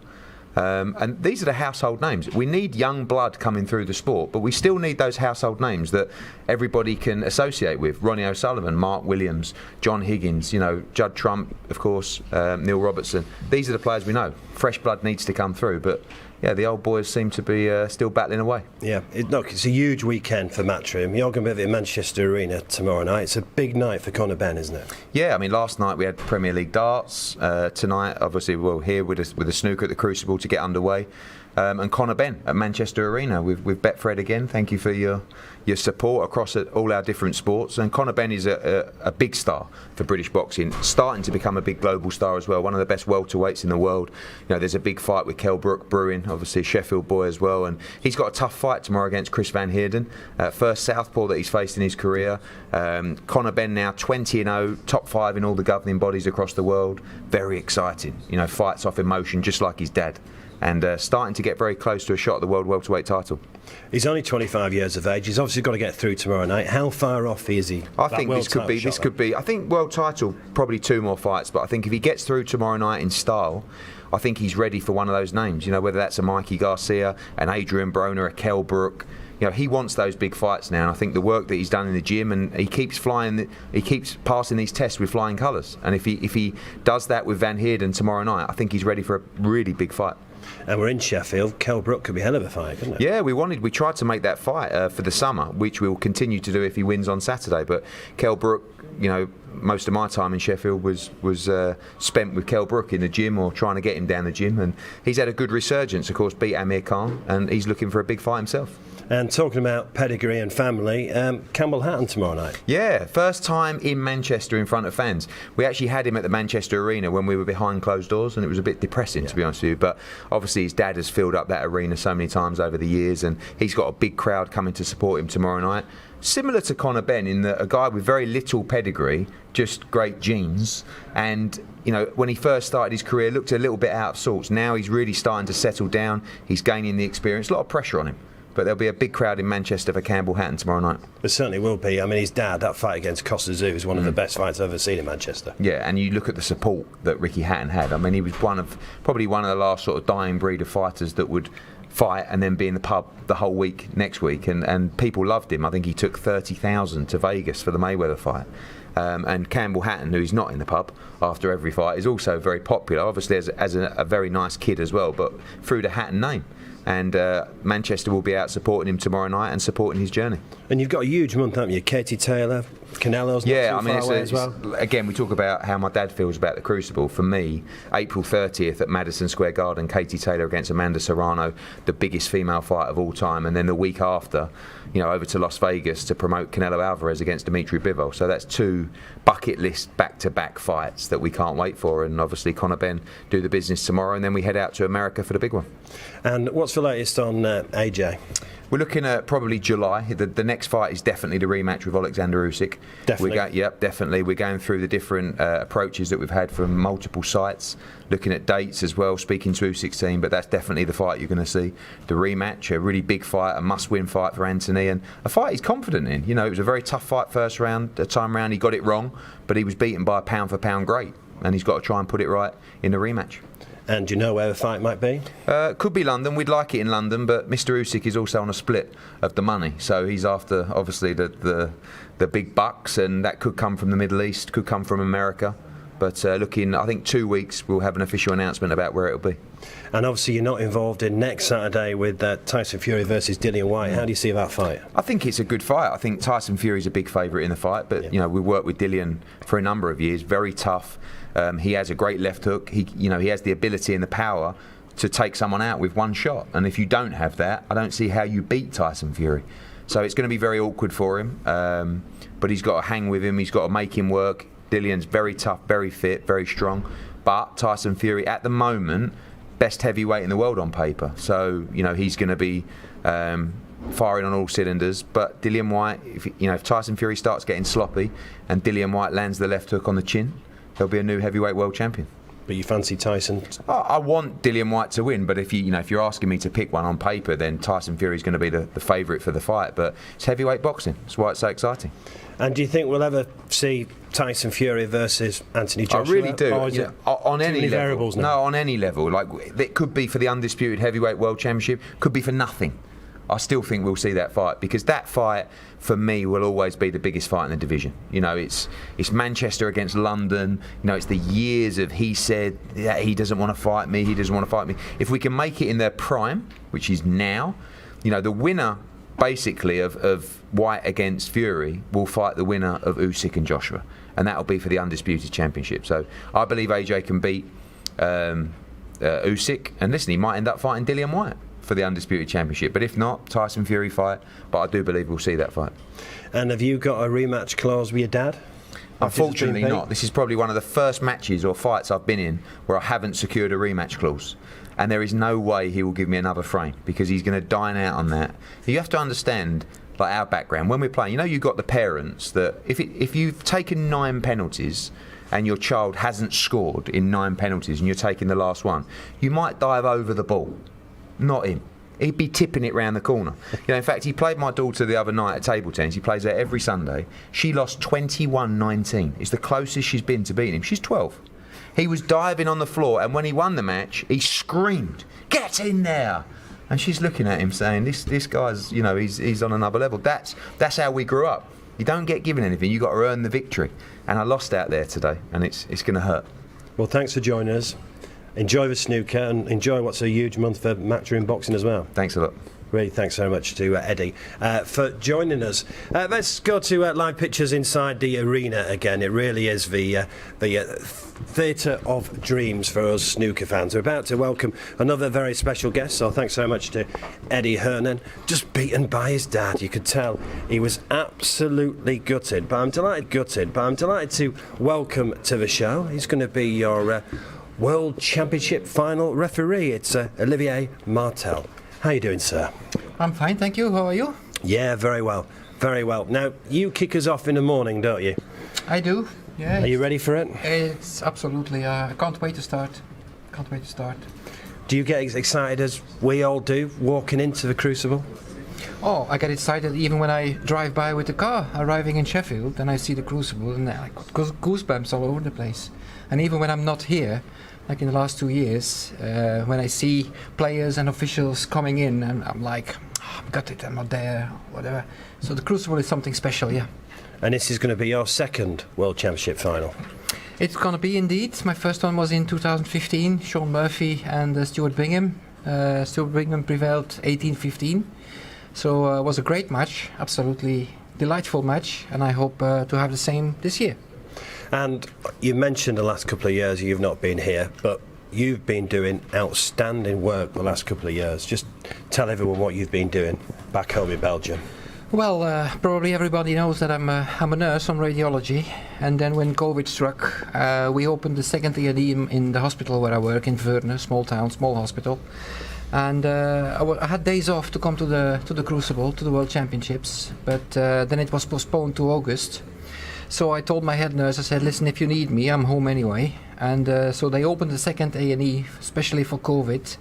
And these are the household names. We need young blood coming through the sport, but we still need those household names that everybody can associate with. Ronnie O'Sullivan, Mark Williams, John Higgins, you know, Judd Trump, of course, Neil Robertson. These are the players we know. Fresh blood needs to come through, but yeah, the old boys seem to be still battling away. Yeah, look, it's a huge weekend for Matchroom. You're going to be at the Manchester Arena tomorrow night. It's a big night for Conor Benn, isn't it? Yeah, I mean, last night we had Premier League darts. Tonight, obviously, we're here with a snooker at the Crucible to get underway. And Conor Benn at Manchester Arena with Betfred again. Thank you for your support across all our different sports. And Conor Benn is a big star for British boxing, starting to become a big global star as well. One of the best welterweights in the world. You know, there's a big fight with Kell Brook brewing, obviously a Sheffield boy as well. And he's got a tough fight tomorrow against Chris Van Heerden. First southpaw that he's faced in his career. Conor Benn now 20-0, top 5 in all the governing bodies across the world. Very exciting. You know, fights off emotion just like his dad. And starting to get very close to a shot at the world welterweight title. He's only 25 years of age. He's obviously got to get through tomorrow night. How far off is he? I think this could be. I think world title, probably 2 more fights. But I think if he gets through tomorrow night in style, I think he's ready for one of those names. You know, whether that's a Mikey Garcia, an Adrian Broner, a Kell Brook. You know, he wants those big fights now, and I think the work that he's done in the gym, and he keeps passing these tests with flying colours. And if he does that with Van Heerden tomorrow night, I think he's ready for a really big fight. And we're in Sheffield. Kell Brook could be a hell of a fight, couldn't it? Yeah, we tried to make that fight for the summer, which we'll continue to do if he wins on Saturday. But Kell Brook, you know, most of my time in Sheffield was spent with Kell Brook in the gym, or trying to get him down the gym, and he's had a good resurgence. Of course, beat Amir Khan, and he's looking for a big fight himself. And talking about pedigree and family, Campbell Hatton tomorrow night. Yeah, first time in Manchester in front of fans. We actually had him at the Manchester Arena when we were behind closed doors, and it was a bit depressing, to be honest with you. But obviously his dad has filled up that arena so many times over the years, and he's got a big crowd coming to support him tomorrow night. Similar to Conor Benn, in that a guy with very little pedigree, just great genes, and you know, when he first started his career, looked a little bit out of sorts. Now he's really starting to settle down. He's gaining the experience. A lot of pressure on him. But there'll be a big crowd in Manchester for Campbell Hatton tomorrow night. There certainly will be. I mean, his dad, that fight against Costa Zoo, is one of the best fights I've ever seen in Manchester. Yeah, and you look at the support that Ricky Hatton had. I mean, he was probably one of the last sort of dying breed of fighters that would fight and then be in the pub the whole week next week, and people loved him. I think he took 30,000 to Vegas for the Mayweather fight. And Campbell Hatton, who is not in the pub after every fight, is also very popular, obviously as a very nice kid as well, but through the Hatton name. And Manchester will be out supporting him tomorrow night and supporting his journey. And you've got a huge month, haven't you? Katie Taylor, Canelo's not too far away as well. Again, we talk about how my dad feels about the Crucible. For me, April 30th at Madison Square Garden, Katie Taylor against Amanda Serrano, the biggest female fight of all time. And then the week after, you know, over to Las Vegas to promote Canelo Alvarez against Dimitri Bivol. So that's 2 bucket list back-to-back fights that we can't wait for. And obviously Conor Benn do the business tomorrow, and then we head out to America for the big one. And what's the latest on AJ? We're looking at probably July. The next fight is definitely the rematch with Alexander Usyk. Definitely. Definitely. We're going through the different approaches that we've had from multiple sites, looking at dates as well, speaking to U16, but that's definitely the fight you're going to see. The rematch, a really big fight, a must-win fight for Anthony, and a fight he's confident in. You know, it was a very tough fight first round. The time round he got it wrong, but he was beaten by a pound-for-pound great, and he's got to try and put it right in the rematch. And do you know where the fight might be? Could be London. We'd like it in London, but Mr. Usyk is also on a split of the money, so he's after obviously the big bucks, and that could come from the Middle East, could come from America. But in I think 2 weeks we'll have an official announcement about where it'll be. And obviously you're not involved in next Saturday with Tyson Fury versus Dillian Whyte. How do you see that fight? I think it's a good fight. I think Tyson Fury's a big favourite in the fight, but you know, we worked with Dillian for a number of years. Very tough. He has a great left hook. He has the ability and the power to take someone out with one shot. And if you don't have that, I don't see how you beat Tyson Fury. So it's going to be very awkward for him. But he's got to hang with him. He's got to make him work. Dillian's very tough, very fit, very strong. But Tyson Fury, at the moment, best heavyweight in the world on paper. So, you know, he's going to be firing on all cylinders. But Dillian Whyte, if Tyson Fury starts getting sloppy and Dillian Whyte lands the left hook on the chin, there'll be a new heavyweight world champion. But you fancy Tyson? I want Dillian Whyte to win, but if you're asking me to pick one on paper, then Tyson Fury's going to be the favourite for the fight. But it's heavyweight boxing. That's why it's so exciting. And do you think we'll ever see Tyson Fury versus Anthony Joshua? I really do. Or is it on too any many level. variables now? No, on any level. Like, it could be for the undisputed heavyweight world championship. Could be for nothing. I still think we'll see that fight, because that fight for me will always be the biggest fight in the division. You know, it's Manchester against London. You know, it's the years of he said he doesn't want to fight me, he doesn't want to fight me. If we can make it in their prime, which is now, you know, the winner basically of Whyte against Fury will fight the winner of Usyk and Joshua, and that'll be for the undisputed championship. So I believe AJ can beat Usyk, and listen, he might end up fighting Dillian Whyte for the undisputed championship, but if not, Tyson Fury fight. But I do believe we'll see that fight. And have you got a rematch clause with your dad? Unfortunately not. This is probably one of the first matches or fights I've been in where I haven't secured a rematch clause, and there is no way he will give me another frame, because he's going to dine out on that. You have to understand, like, our background when we're playing. You know, you've got the parents that if you've taken 9 penalties and your child hasn't scored in 9 penalties and you're taking the last one, you might dive over the ball. Not him. He'd be tipping it round the corner. You know, in fact, he played my daughter the other night at table tennis. He plays there every Sunday. She lost 21-19. It's the closest she's been to beating him. She's 12. He was diving on the floor, and when he won the match, he screamed, "Get in there!" And she's looking at him saying, "This guy's, you know, he's on another level." That's how we grew up. You don't get given anything. You got to earn the victory. And I lost out there today, and it's going to hurt. Well, thanks for joining us. Enjoy the snooker and enjoy what's a huge month for Matchroom boxing as well. Thanks a lot. Really, thanks so much to Eddie for joining us. Let's go to live pictures inside the arena again. It really is the theatre of dreams for us snooker fans. We're about to welcome another very special guest, so thanks so much to Eddie Hearn. Just beaten by his dad. You could tell he was absolutely gutted, but I'm delighted to welcome to the show. He's going to be your World Championship final referee. It's Olivier Marteel. How are you doing, sir? I'm fine, thank you. How are you? Yeah, very well. Very well. Now, you kick us off in the morning, don't you? I do, yeah. Are you ready for it? It's absolutely. I can't wait to start. Do you get excited as we all do, walking into the Crucible? Oh, I get excited even when I drive by with the car, arriving in Sheffield, and I see the Crucible, and I got goosebumps all over the place. And even when I'm not here, like in the last 2 years, when I see players and officials coming in, and I'm like, I've got it, I'm not there, whatever. So the Crucible is something special, yeah. And this is going to be your second World Championship final? It's going to be indeed. My first one was in 2015, Sean Murphy and Stuart Bingham. Stuart Bingham prevailed 18-15. So it was a great match, absolutely delightful match, and I hope to have the same this year. And you mentioned the last couple of years you've not been here, but you've been doing outstanding work the last couple of years. Just tell everyone what you've been doing back home in Belgium. Well, probably everybody knows that I'm a nurse on radiology, and then when COVID struck, we opened the second A&E in the hospital where I work in Veurne, small town, small hospital. And I had days off to come to the Crucible, to the World Championships, but then it was postponed to August. So I told my head nurse, I said, listen, if you need me, I'm home anyway. And so they opened the second A&E, especially for COVID.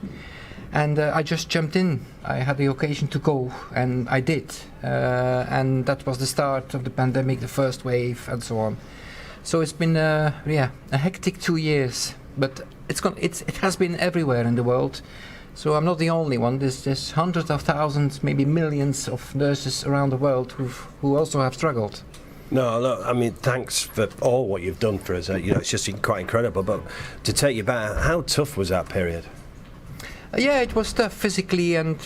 And I just jumped in. I had the occasion to go, and I did. And that was the start of the pandemic, the first wave, and so on. So it's been a hectic 2 years, but it has been everywhere in the world. So I'm not the only one. There's hundreds of thousands, maybe millions of nurses around the world who also have struggled. No, look, I mean, thanks for all what you've done for us. It's just quite incredible. But to take you back, how tough was that period? Yeah, it was tough physically and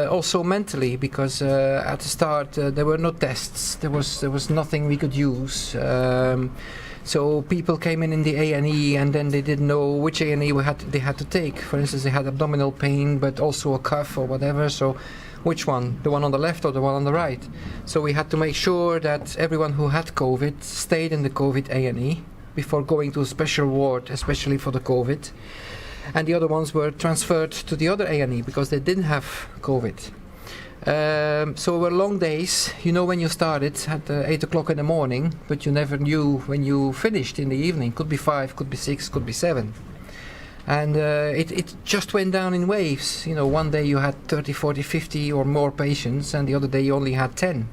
also mentally, because at the start there were no tests. There was nothing we could use. So people came in the A&E, and then they didn't know which A&E they had to take. For instance, they had abdominal pain, but also a cough or whatever. So which one? The one on the left or the one on the right? So we had to make sure that everyone who had COVID stayed in the COVID A&E before going to a special ward, especially for the COVID. And the other ones were transferred to the other A&E because they didn't have COVID. So it were long days, when you started at 8 o'clock in the morning, but you never knew when you finished in the evening. Could be 5, could be 6, could be 7. And it just went down in waves. One day you had 30, 40, 50 or more patients, and the other day you only had 10.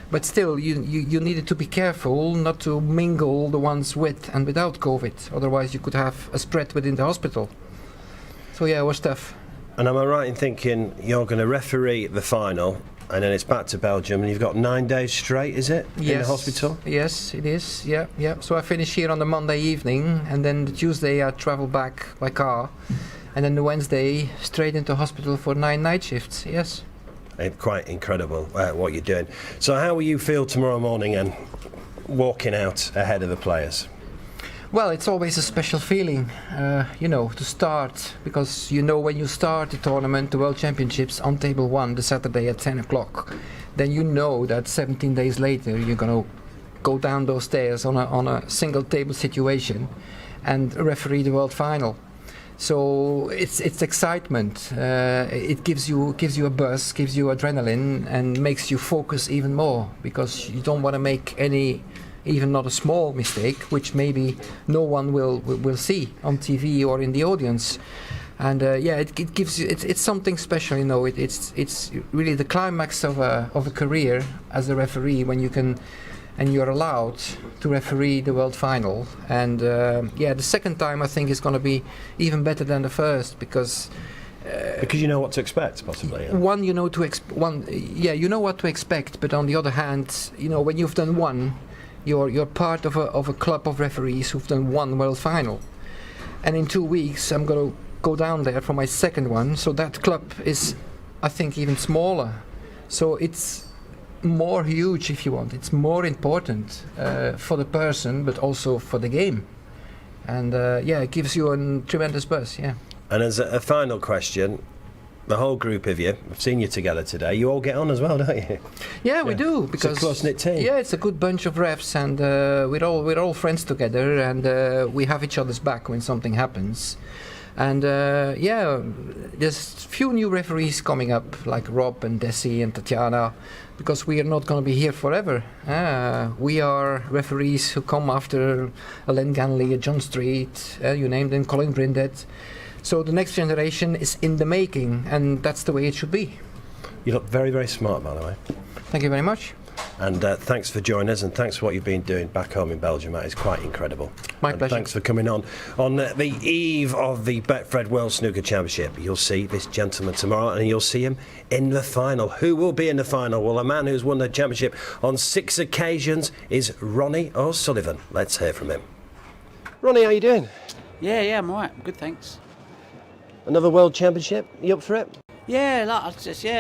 But still, you needed to be careful not to mingle the ones with and without COVID. Otherwise you could have a spread within the hospital. So yeah, it was tough. And am I right in thinking you're going to referee the final, and then it's back to Belgium, and you've got 9 days straight, is it, in the hospital? Yes, it is, yeah. So I finish here on the Monday evening, and then the Tuesday I travel back by car, and then the Wednesday straight into hospital for 9 night shifts, yes. Quite incredible what you're doing. So how will you feel tomorrow morning and walking out ahead of the players? Well, it's always a special feeling, to start, because when you start the tournament, the World Championships on table 1, the Saturday at 10 o'clock, then you know that 17 days later you're going to go down those stairs on a single table situation and referee the world final. So it's excitement. It gives you a buzz, gives you adrenaline, and makes you focus even more, because you don't want to make even not a small mistake, which maybe no one will see on TV or in the audience. And it gives you, it's something special, it's really the climax of a career as a referee, when you can and you're allowed to referee the world final. And the second time I think is going to be even better than the first, because you know what to expect, possibly. Yeah. One, you know what to expect, but on the other hand, when you've done one, you're part of a club of referees who've done one world final, and in 2 weeks I'm going to go down there for my second one. So that club is, I think, even smaller. So it's more huge, if you want. It's more important for the person, but also for the game. And it gives you a tremendous buzz. Yeah. And as a final question, the whole group of you, I've seen you together today, you all get on as well, don't you? Yeah, we do, because it's a close-knit team. Yeah, it's a good bunch of refs, and we're all friends together, and we have each other's back when something happens. And there's few new referees coming up, like Rob and Desi and Tatiana, because we are not going to be here forever. We are referees who come after a Len Ganley, a John Street, you name them, Colin Brindett. So the next generation is in the making, and that's the way it should be. You look very, very smart, by the way. Thank you very much. And thanks for joining us, and thanks for what you've been doing back home in Belgium. That is quite incredible. My pleasure. Thanks for coming on the eve of the Betfred World Snooker Championship. You'll see this gentleman tomorrow, and you'll see him in the final. Who will be in the final? Well, a man who's won the championship on 6 occasions is Ronnie O'Sullivan. Let's hear from him. Ronnie, how you doing? Yeah, I'm alright. Good, thanks. Another World Championship? You up for it? Yeah,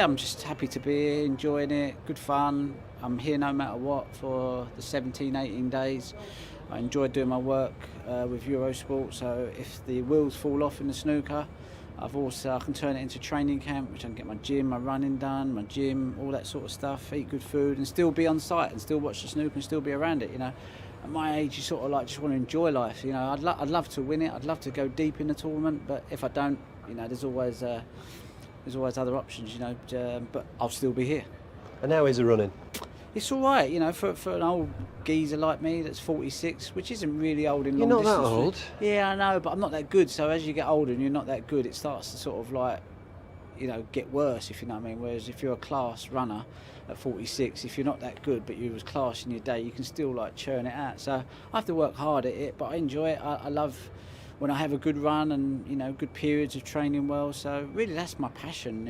I'm just happy to be here, enjoying it. Good fun. I'm here no matter what for the 17, 18 days. I enjoy doing my work with Eurosport, so if the wheels fall off in the snooker, I can turn it into training camp, which I can get my gym, my running done, my gym, all that sort of stuff, eat good food and still be on site and still watch the snooker and still be around it, At my age, you sort of just want to enjoy life, I'd love to win it, I'd love to go deep in the tournament, but if I don't, there's always there's always other options, you know. But I'll still be here. And how is the running? It's all right, you know, for an old geezer like me that's 46, which isn't really old in You're long not distance. that old. Yeah, I know, but I'm not that good. So as you get older and you're not that good, it starts to sort of like, you know, get worse, if you know what I mean. Whereas if you're a class runner at 46, if you're not that good but you was class in your day, you can still like churn it out. So I have to work hard at it, but I enjoy it. I love when I have a good run and, you know, good periods of training well. So really that's my passion.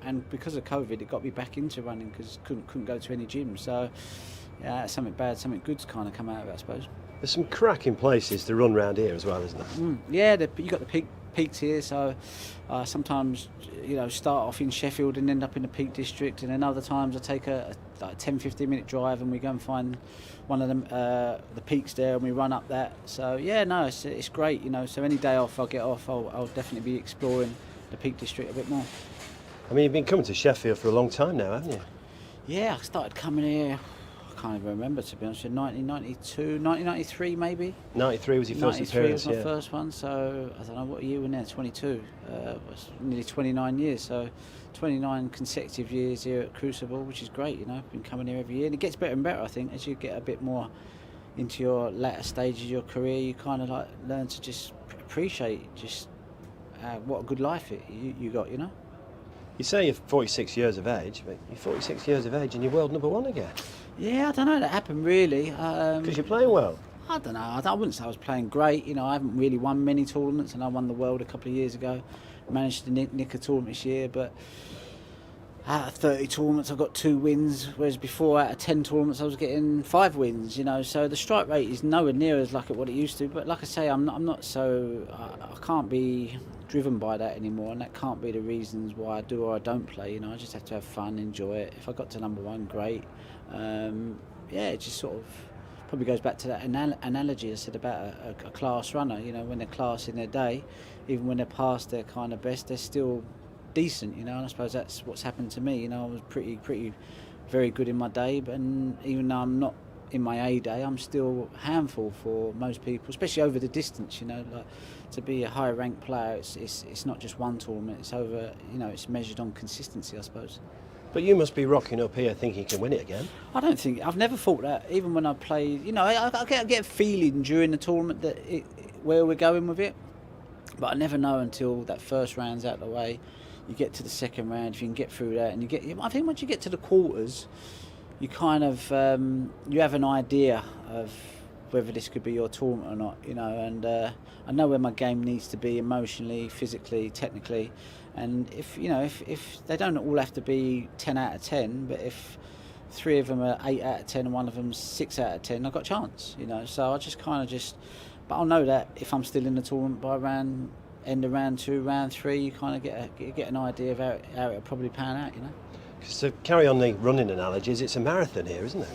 And because of COVID, it got me back into running because couldn't go to any gym. So yeah, something bad, something good's kind of come out of it, I suppose. There's some cracking places to run round here as well, isn't there? Yeah, you got the peaks here, so sometimes, you know, start off in Sheffield and end up in the Peak District, and then other times I take a 10-15 minute drive and we go and find one of them, the peaks there, and we run up that. So yeah, no, it's great, you know. So any day off I get off, I'll definitely be exploring the Peak District a bit more. I mean, you've been coming to Sheffield for a long time now, haven't you? Yeah, I started coming here, I can't even remember, to be honest with you, 1992, 1993 maybe. 93 was your first 93 appearance, was my first one, so I don't know what year we're there, 22. It was nearly 29 years, so 29 consecutive years here at Crucible, which is great, you know. I've been coming here every year, and it gets better and better, I think, as you get a bit more into your latter stages of your career. You kind of like learn to just appreciate just what a good life you got, you know. You say you're 46 years of age, but you're 46 years of age and you're world number one again. Yeah, I don't know, that happened really. Because you're playing well. I don't know, I wouldn't say I was playing great, you know. I haven't really won many tournaments, and I won the world a couple of years ago. Managed to nick a tournament this year, but out of 30 tournaments I got 2 wins, whereas before out of 10 tournaments I was getting 5 wins, you know. So the strike rate is nowhere near as like what it used to, but like I say, I'm not so, I can't be driven by that anymore, and that can't be the reasons why I do or I don't play, you know. I just have to have fun, enjoy it. If I got to number 1, great. Yeah, it just sort of probably goes back to that analogy I said about a class runner, you know. When they're class in their day, even when they're past their kind of best, they're still decent, you know. And I suppose that's what's happened to me, you know. I was pretty very good in my day, but even though I'm not in my A day, I'm still a handful for most people, especially over the distance, you know. Like, to be a higher ranked player, it's not just one tournament, it's over, you know, it's measured on consistency, I suppose. But you must be rocking up here thinking you can win it again. I don't think, I've never thought that, even when I played, you know. I get a feeling during the tournament that where we're going with it, but I never know until that first round's out of the way. You get to the second round, if you can get through that, and I think once you get to the quarters, you kind of, you have an idea of whether this could be your tournament or not, you know. And I know where my game needs to be emotionally, physically, technically. And if, you know, if they don't all have to be 10 out of 10, but if 3 of them are 8 out of 10 and 1 of them's 6 out of 10, I've got a chance, you know. So I just kind of but I'll know that if I'm still in the tournament by end of round 2, round 3, you kind of get an idea of how it'll probably pan out, you know. So carry on the running analogies, it's a marathon here, isn't it?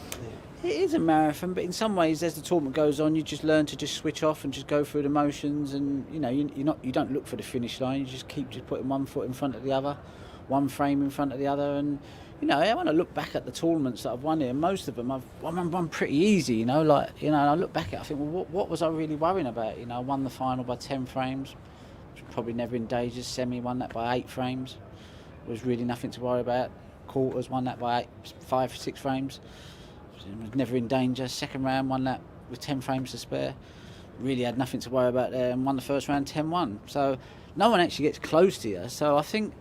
It is a marathon, but in some ways, as the tournament goes on, you just learn to just switch off and just go through the motions, and you know, you don't look for the finish line. You just keep putting one foot in front of the other, one frame in front of the other, and you know, when I look back at the tournaments that I've won here, most of them I've won pretty easy, you know. Like, you know, and I look back at it, I think, well, what was I really worrying about? You know, I won the final by 10 frames, probably never in danger. Semi won that by 8 frames, was really nothing to worry about. Quarters won that by 5-6 frames. Was never in danger. Second round won that with 10 frames to spare. Really had nothing to worry about there, and won the first round 10-1. So no one actually gets close to you. So I think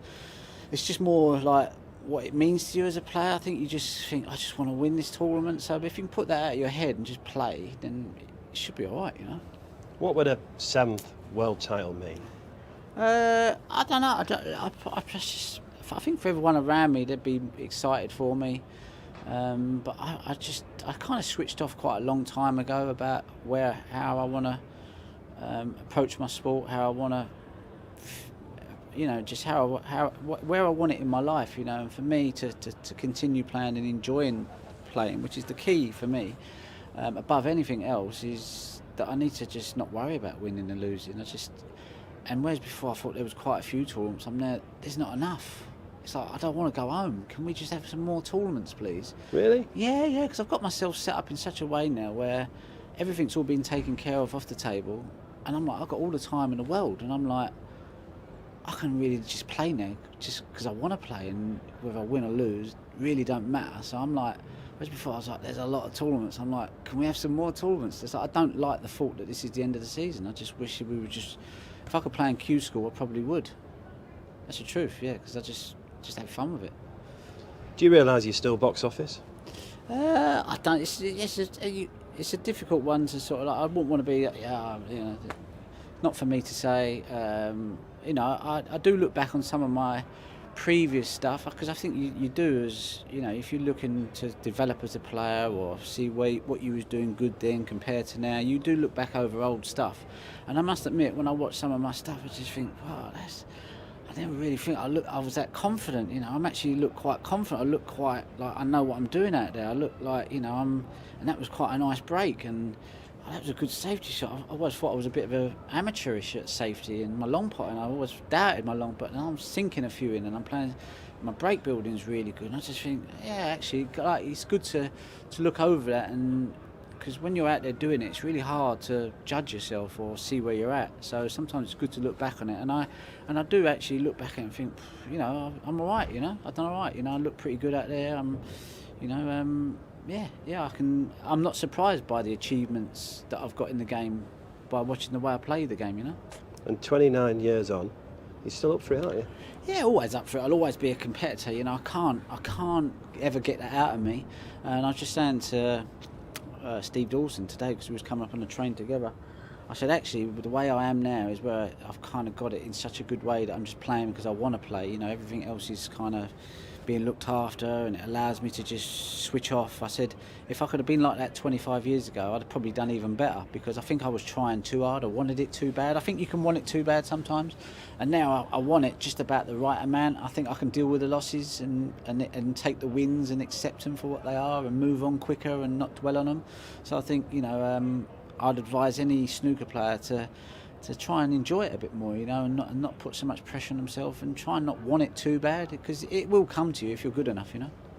it's just more like what it means to you as a player. I think you just think, I just want to win this tournament. So if you can put that out of your head and just play, then it should be all right, you know. What would a 7th world title mean? I don't know. I think for everyone around me, they'd be excited for me. But I kind of switched off quite a long time ago about how I want to approach my sport, how I want to, you know, just where I want it in my life, you know. And for me to continue playing and enjoying playing, which is the key for me, above anything else, is that I need to just not worry about winning and losing. And whereas before I thought there was quite a few tournaments, there's not enough. It's like, I don't want to go home. Can we just have some more tournaments, please? Really? Yeah, because I've got myself set up in such a way now where everything's all been taken care of off the table, and I'm like, I've got all the time in the world, and I'm like, I can really just play now just because I want to play, and whether I win or lose really don't matter. So I'm like, whereas before I was like, there's a lot of tournaments. I'm like, can we have some more tournaments? It's like, I don't like the thought that this is the end of the season. I just wish we would just, if I could play in Q School, I probably would. That's the truth, yeah, because I just have fun with it. Do you realise you're still box office? I don't. It's a difficult one to sort of like. I wouldn't want to be, not for me to say. I do look back on some of my previous stuff because I think you do as if you're looking to develop as a player or see what you was doing good then compared to now, you do look back over old stuff. And I must admit, when I watch some of my stuff, I just think, wow, I didn't really think I was that confident. I'm actually look quite confident. I look quite like I know what I'm doing out there. I look like and that was quite a nice break, and that was a good safety shot. I always thought I was a bit of an amateurish at safety in my long pot, and I always doubted my long pot. Now I'm sinking a few in, and I'm playing. My break building's really good. And I just think, actually, like, it's good to look over that, and because when you're out there doing it, it's really hard to judge yourself or see where you're at. So sometimes it's good to look back on it, and I do actually look back at it and think, I'm all right. I've done all right. I look pretty good out there. I'm not surprised by the achievements that I've got in the game by watching the way I play the game. And 29 years on, you're still up for it, aren't you? Yeah, always up for it. I'll always be a competitor. I can't ever get that out of me. And I was just saying to Steve Dawson today, because we was coming up on the train together, I said, actually, the way I am now is where I've kind of got it in such a good way that I'm just playing because I want to play. Everything else is kind of being looked after, and it allows me to just switch off. I said, if I could have been like that 25 years ago, I'd have probably done even better, because I think I was trying too hard. I wanted it too bad. I think you can want it too bad sometimes, and now I want it just about the right amount. I think I can deal with the losses and take the wins and accept them for what they are and move on quicker and not dwell on them. So I think I'd advise any snooker player to try and enjoy it a bit more, and not put so much pressure on themselves, and try and not want it too bad, because it will come to you if you're good enough,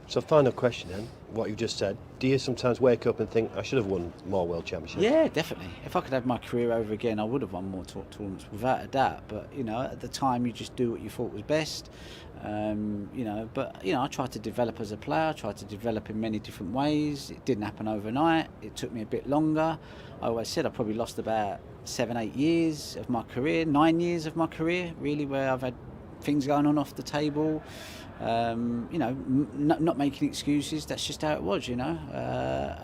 So final question then, what you've just said, do you sometimes wake up and think, I should have won more World Championships? Yeah, definitely. If I could have my career over again, I would have won more tournaments, without a doubt. But, at the time, you just do what you thought was best. I tried to develop as a player, I tried to develop in many different ways. It didn't happen overnight. It took me a bit longer. I always said I probably lost about 7-8 years of my career, 9 years of my career, really, where I've had things going on off the table. Not making excuses. That's just how it was, I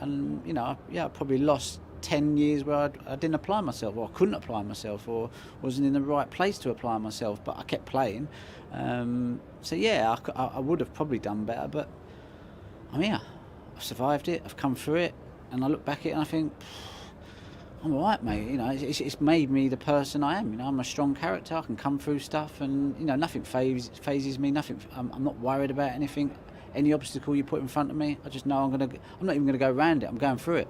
probably lost 10 years where I didn't apply myself, or I couldn't apply myself, or wasn't in the right place to apply myself, but I kept playing. I would have probably done better, but I'm here. I've survived it, I've come through it, and I look back at it and I think, I'm all right, mate. It's made me the person I am. I'm a strong character. I can come through stuff, and nothing phases me. Nothing. I'm not worried about anything. Any obstacle you put in front of me, I just know I'm not even gonna go around it. I'm going through it.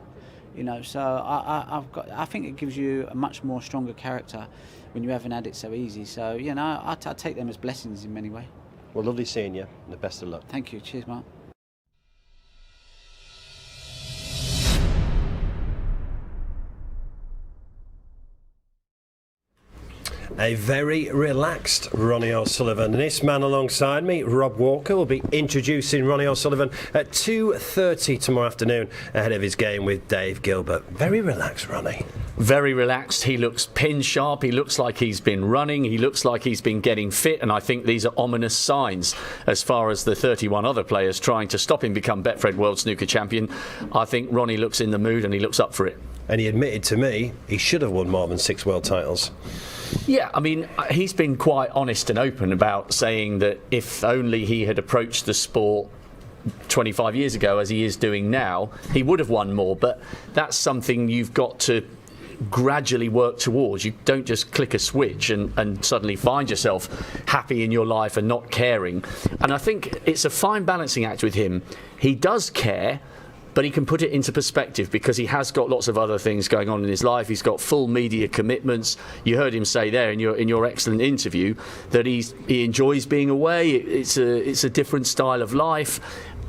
So I think it gives you a much more stronger character when you haven't had it so easy. So I take them as blessings in many ways. Well, lovely seeing you, and the best of luck. Thank you. Cheers, Mark. A very relaxed Ronnie O'Sullivan. And this man alongside me, Rob Walker, will be introducing Ronnie O'Sullivan at 2:30 tomorrow afternoon ahead of his game with Dave Gilbert. Very relaxed, Ronnie. Very relaxed. He looks pin sharp. He looks like he's been running. He looks like he's been getting fit. And I think these are ominous signs as far as the 31 other players trying to stop him become Betfred World Snooker Champion. I think Ronnie looks in the mood and he looks up for it. And he admitted to me he should have won more than 6 world titles. Yeah, I mean, he's been quite honest and open about saying that if only he had approached the sport 25 years ago as he is doing now, he would have won more. But that's something you've got to gradually work towards. You don't just click a switch and suddenly find yourself happy in your life and not caring. And I think it's a fine balancing act with him. He does care, but he can put it into perspective because he has got lots of other things going on in his life. He's got full media commitments. You heard him say there in your excellent interview that he enjoys being away. It's a different style of life.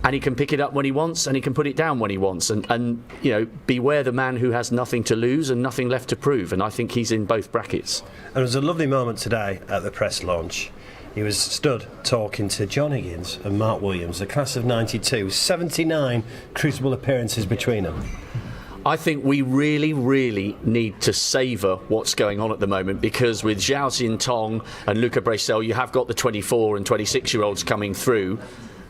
and he can pick it up when he wants, and he can put it down when he wants. And you know, beware the man who has nothing to lose and nothing left to prove. And I think he's in both brackets. And it was a lovely moment today at the press launch. He was stood talking to John Higgins and Mark Williams, the class of '92, 79 Crucible appearances between them. I think we really, really need to savour what's going on at the moment, because with Zhao Xintong and Luca Brecel, you have got the 24 and 26-year-olds coming through.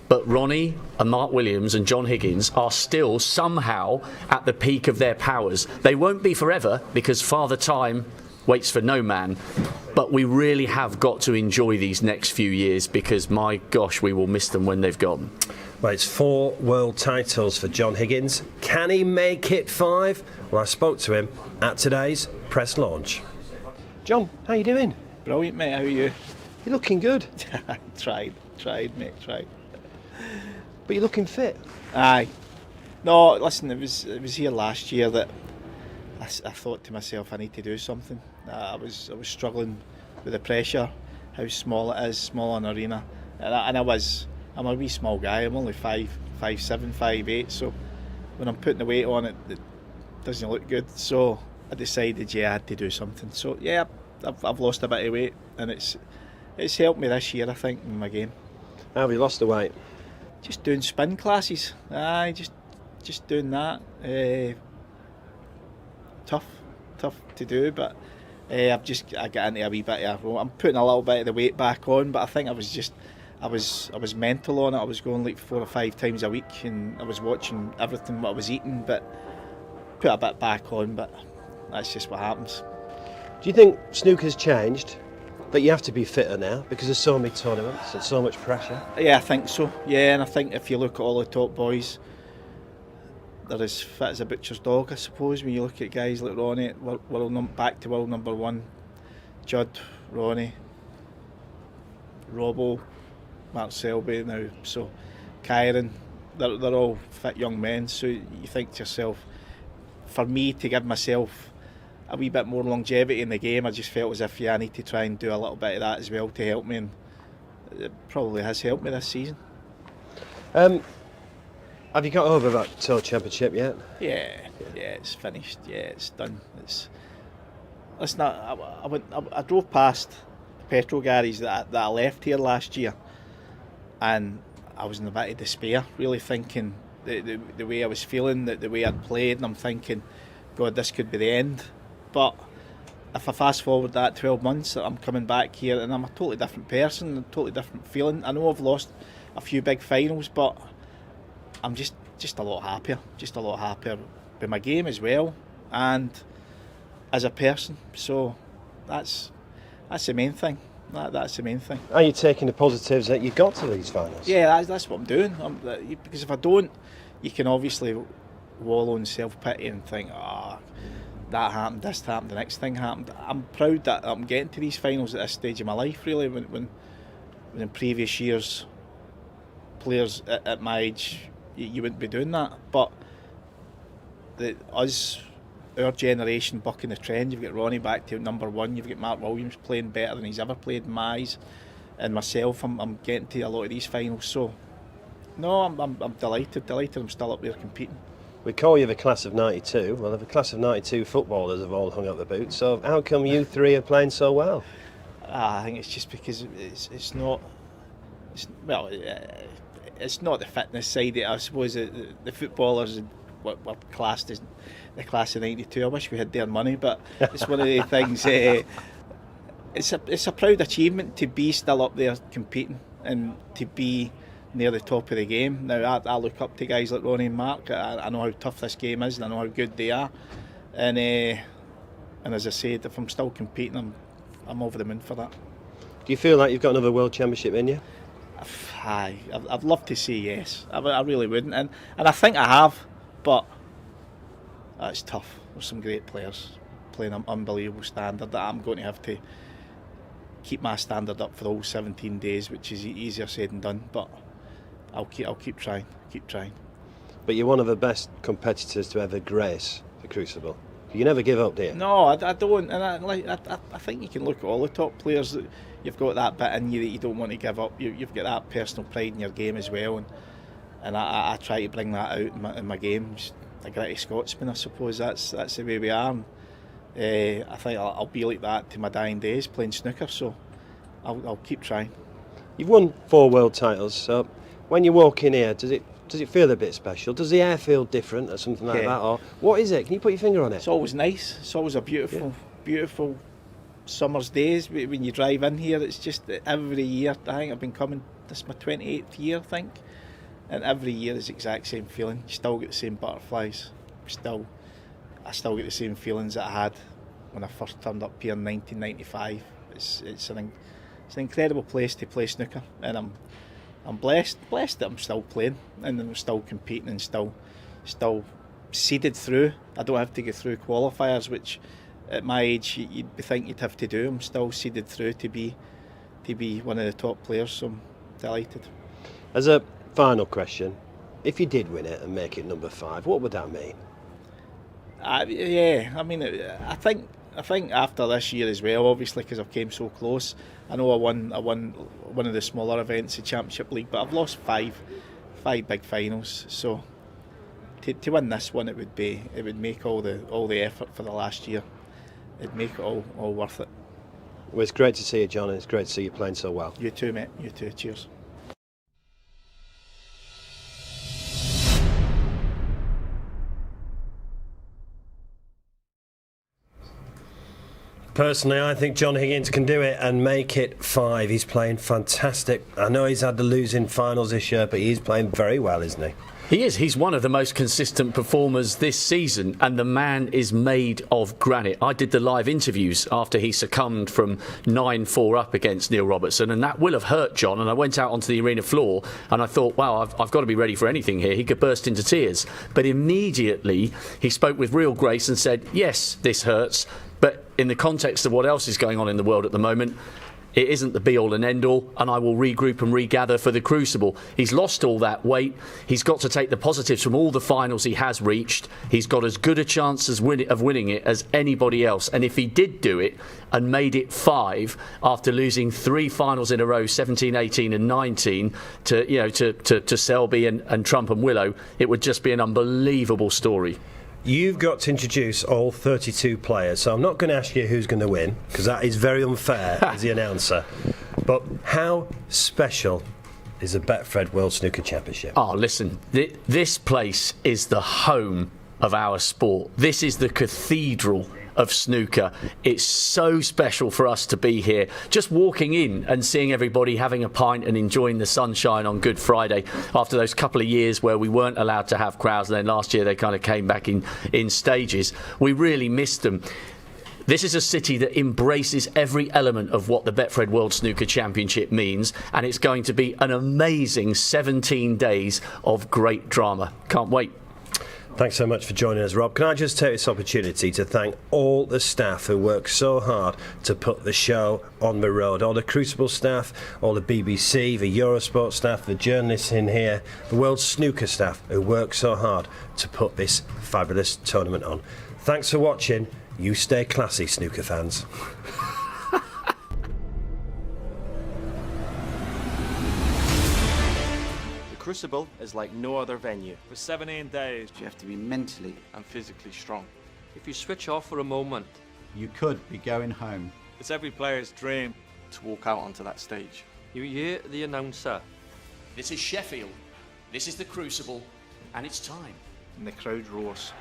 But Ronnie and Mark Williams and John Higgins are still somehow at the peak of their powers. They won't be forever, because Father Time waits for no man. But we really have got to enjoy these next few years, because, my gosh, we will miss them when they've gone. Well, it's 4 world titles for John Higgins. Can he make it 5? Well, I spoke to him at today's press launch. John, how you doing? Brilliant, mate. How are you? You're looking good. Tried, mate, tried. But you're looking fit. Aye. No, listen, it was here last year that I thought to myself, I need to do something. I was struggling with the pressure, how small it is, small an arena, and I'm a wee small guy. I'm only 5'7", 5'8", so when I'm putting the weight on it doesn't look good. So I decided, I had to do something. So yeah, I've lost a bit of weight, and it's helped me this year, I think, in my game. How have you lost the weight? Just doing spin classes. Aye, just doing that. Tough to do, but I got into a wee bit of. Well, I'm putting a little bit of the weight back on, but I think I was mental on it. I was going like 4 or 5 times a week, and I was watching everything what I was eating, but put a bit back on. But that's just what happens. Do you think snooker's changed, that you have to be fitter now because there's so many tournaments and so much pressure? Yeah, I think so. Yeah, and I think if you look at all the top boys, they're as fit as a butcher's dog, I suppose. When you look at guys like Ronnie, back to world number 1, Judd, Ronnie, Robbo, Mark Selby now, so Kyron, they're all fit young men. So you think to yourself, for me to give myself a wee bit more longevity in the game, I just felt as if I need to try and do a little bit of that as well to help me, and it probably has helped me this season. Have you got over that Tour Championship yet? Yeah, it's finished. Yeah, it's done. Listen, I drove past the petrol garage that I left here last year, and I was in a bit of despair, really thinking the way I was feeling, the way I'd played, and I'm thinking, God, this could be the end. But if I fast forward that 12 months, I'm coming back here and I'm a totally different person, a totally different feeling. I know I've lost a few big finals, but I'm just a lot happier with my game as well, and as a person. So that's the main thing. That's the main thing. Are you taking the positives that you got to these finals? Yeah, that's what I'm doing. Because if I don't, you can obviously wallow in self-pity and think, that happened, this happened, the next thing happened. I'm proud that I'm getting to these finals at this stage of my life, really, when in previous years, players at my age, you wouldn't be doing that. But our generation bucking the trend. You've got Ronnie back to number 1, you've got Mark Williams playing better than he's ever played in my eyes, and myself, I'm getting to a lot of these finals. So no, I'm delighted I'm still up there competing. We call you the class of 92. Well, the class of 92 footballers have all hung up the boots. So how come you 3 are playing so well? I think it's just because it's not the fitness side of it. I suppose the footballers were classed as the class of 92. I wish we had their money, but it's one of the things. It's a proud achievement to be still up there competing and to be near the top of the game. Now I look up to guys like Ronnie and Mark. I know how tough this game is, and I know how good they are. And as I said, if I'm still competing, I'm over the moon for that. Do you feel like you've got another World Championship in you? Aye, I'd love to say yes. I really wouldn't, and I think I have, but it's tough. There's some great players playing an unbelievable standard that I'm going to have to keep my standard up for the whole 17 days, which is easier said than done. But I'll keep trying. But you're one of the best competitors to ever grace the Crucible. You never give up, do you? No, I don't. And I think you can look at all the top players. You've got that bit in you that you don't want to give up. You've got that personal pride in your game as well. And and I try to bring that out in my games. A gritty Scotsman, I suppose that's the way we are. And, I think I'll be like that to my dying days playing snooker, so I'll keep trying. You've won 4 world titles, so when you walk in here, does it feel a bit special? Does the air feel different or something like that? Or what is it? Can you put your finger on it? It's always nice. It's always a beautiful summer's days when you drive in here. It's just that every year, I think I've been coming, this is my 28th year, I think, and every year is the exact same feeling. You still get the same butterflies. I still get the same feelings that I had when I first turned up here in 1995. It's an incredible place to play snooker, and I'm blessed that I'm still playing and I'm still competing and still seeded through. I don't have to go through qualifiers, which at my age you'd think you'd have to do. I'm still seeded through to be one of the top players, so I'm delighted. As a final question, if you did win it and make it number 5, what would that mean? I think after this year as well, obviously, because I've came so close. I know I won one of the smaller events, the Championship League, but I've lost five big finals. So to win this one, it would make all the effort for the last year. It'd make it all worth it. Well, it's great to see you, John, and it's great to see you playing so well. You too, mate. You too. Cheers. Personally, I think John Higgins can do it and make it 5. He's playing fantastic. I know he's had the losing finals this year, but he's playing very well, isn't he? He is. He's one of the most consistent performers this season, and the man is made of granite. I did the live interviews after he succumbed from 9-4 up against Neil Robertson, and that will have hurt John. And I went out onto the arena floor and I thought, wow, I've got to be ready for anything here. He could burst into tears. But immediately he spoke with real grace and said, yes, this hurts, but in the context of what else is going on in the world at the moment, it isn't the be-all and end-all, and I will regroup and regather for the Crucible. He's lost all that weight. He's got to take the positives from all the finals he has reached. He's got as good a chance of winning it as anybody else. And if he did do it and made it 5 after losing 3 finals in a row, 17, 18 and 19, to Selby and Trump and Willow, it would just be an unbelievable story. You've got to introduce all 32 players, so I'm not going to ask you who's going to win, because that is very unfair as the announcer. But how special is the Betfred World Snooker Championship? Oh, listen, this place is the home of our sport. This is the cathedral of snooker. It's so special for us to be here. Just walking in and seeing everybody having a pint and enjoying the sunshine on Good Friday after those couple of years where we weren't allowed to have crowds, and then last year they kind of came back in stages. We really missed them. This is a city that embraces every element of what the Betfred World Snooker Championship means, and it's going to be an amazing 17 days of great drama. Can't wait. Thanks so much for joining us, Rob. Can I just take this opportunity to thank all the staff who work so hard to put the show on the road. All the Crucible staff, all the BBC, the Eurosport staff, the journalists in here, the World Snooker staff who work so hard to put this fabulous tournament on. Thanks for watching. You stay classy, snooker fans. Crucible is like no other venue. For 17 days, You have to be mentally. And physically strong. If you switch off for a moment, You could be going home. it's every player's dream. To walk out onto that stage. you hear the announcer. This is Sheffield. This is the Crucible, and it's time. And the crowd roars.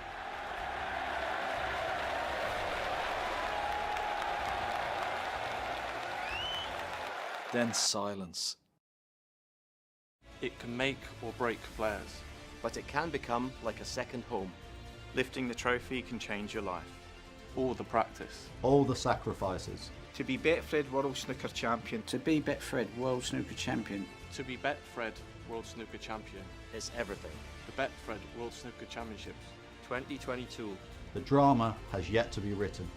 Then silence. It can make or break players. But it can become like a second home. Lifting the trophy can change your life. All the practice. All the sacrifices. To be Betfred World Snooker Champion. To be Betfred World Snooker Champion. To be Betfred World Snooker Champion. Is everything. The Betfred World Snooker Championships. 2022. The drama has yet to be written.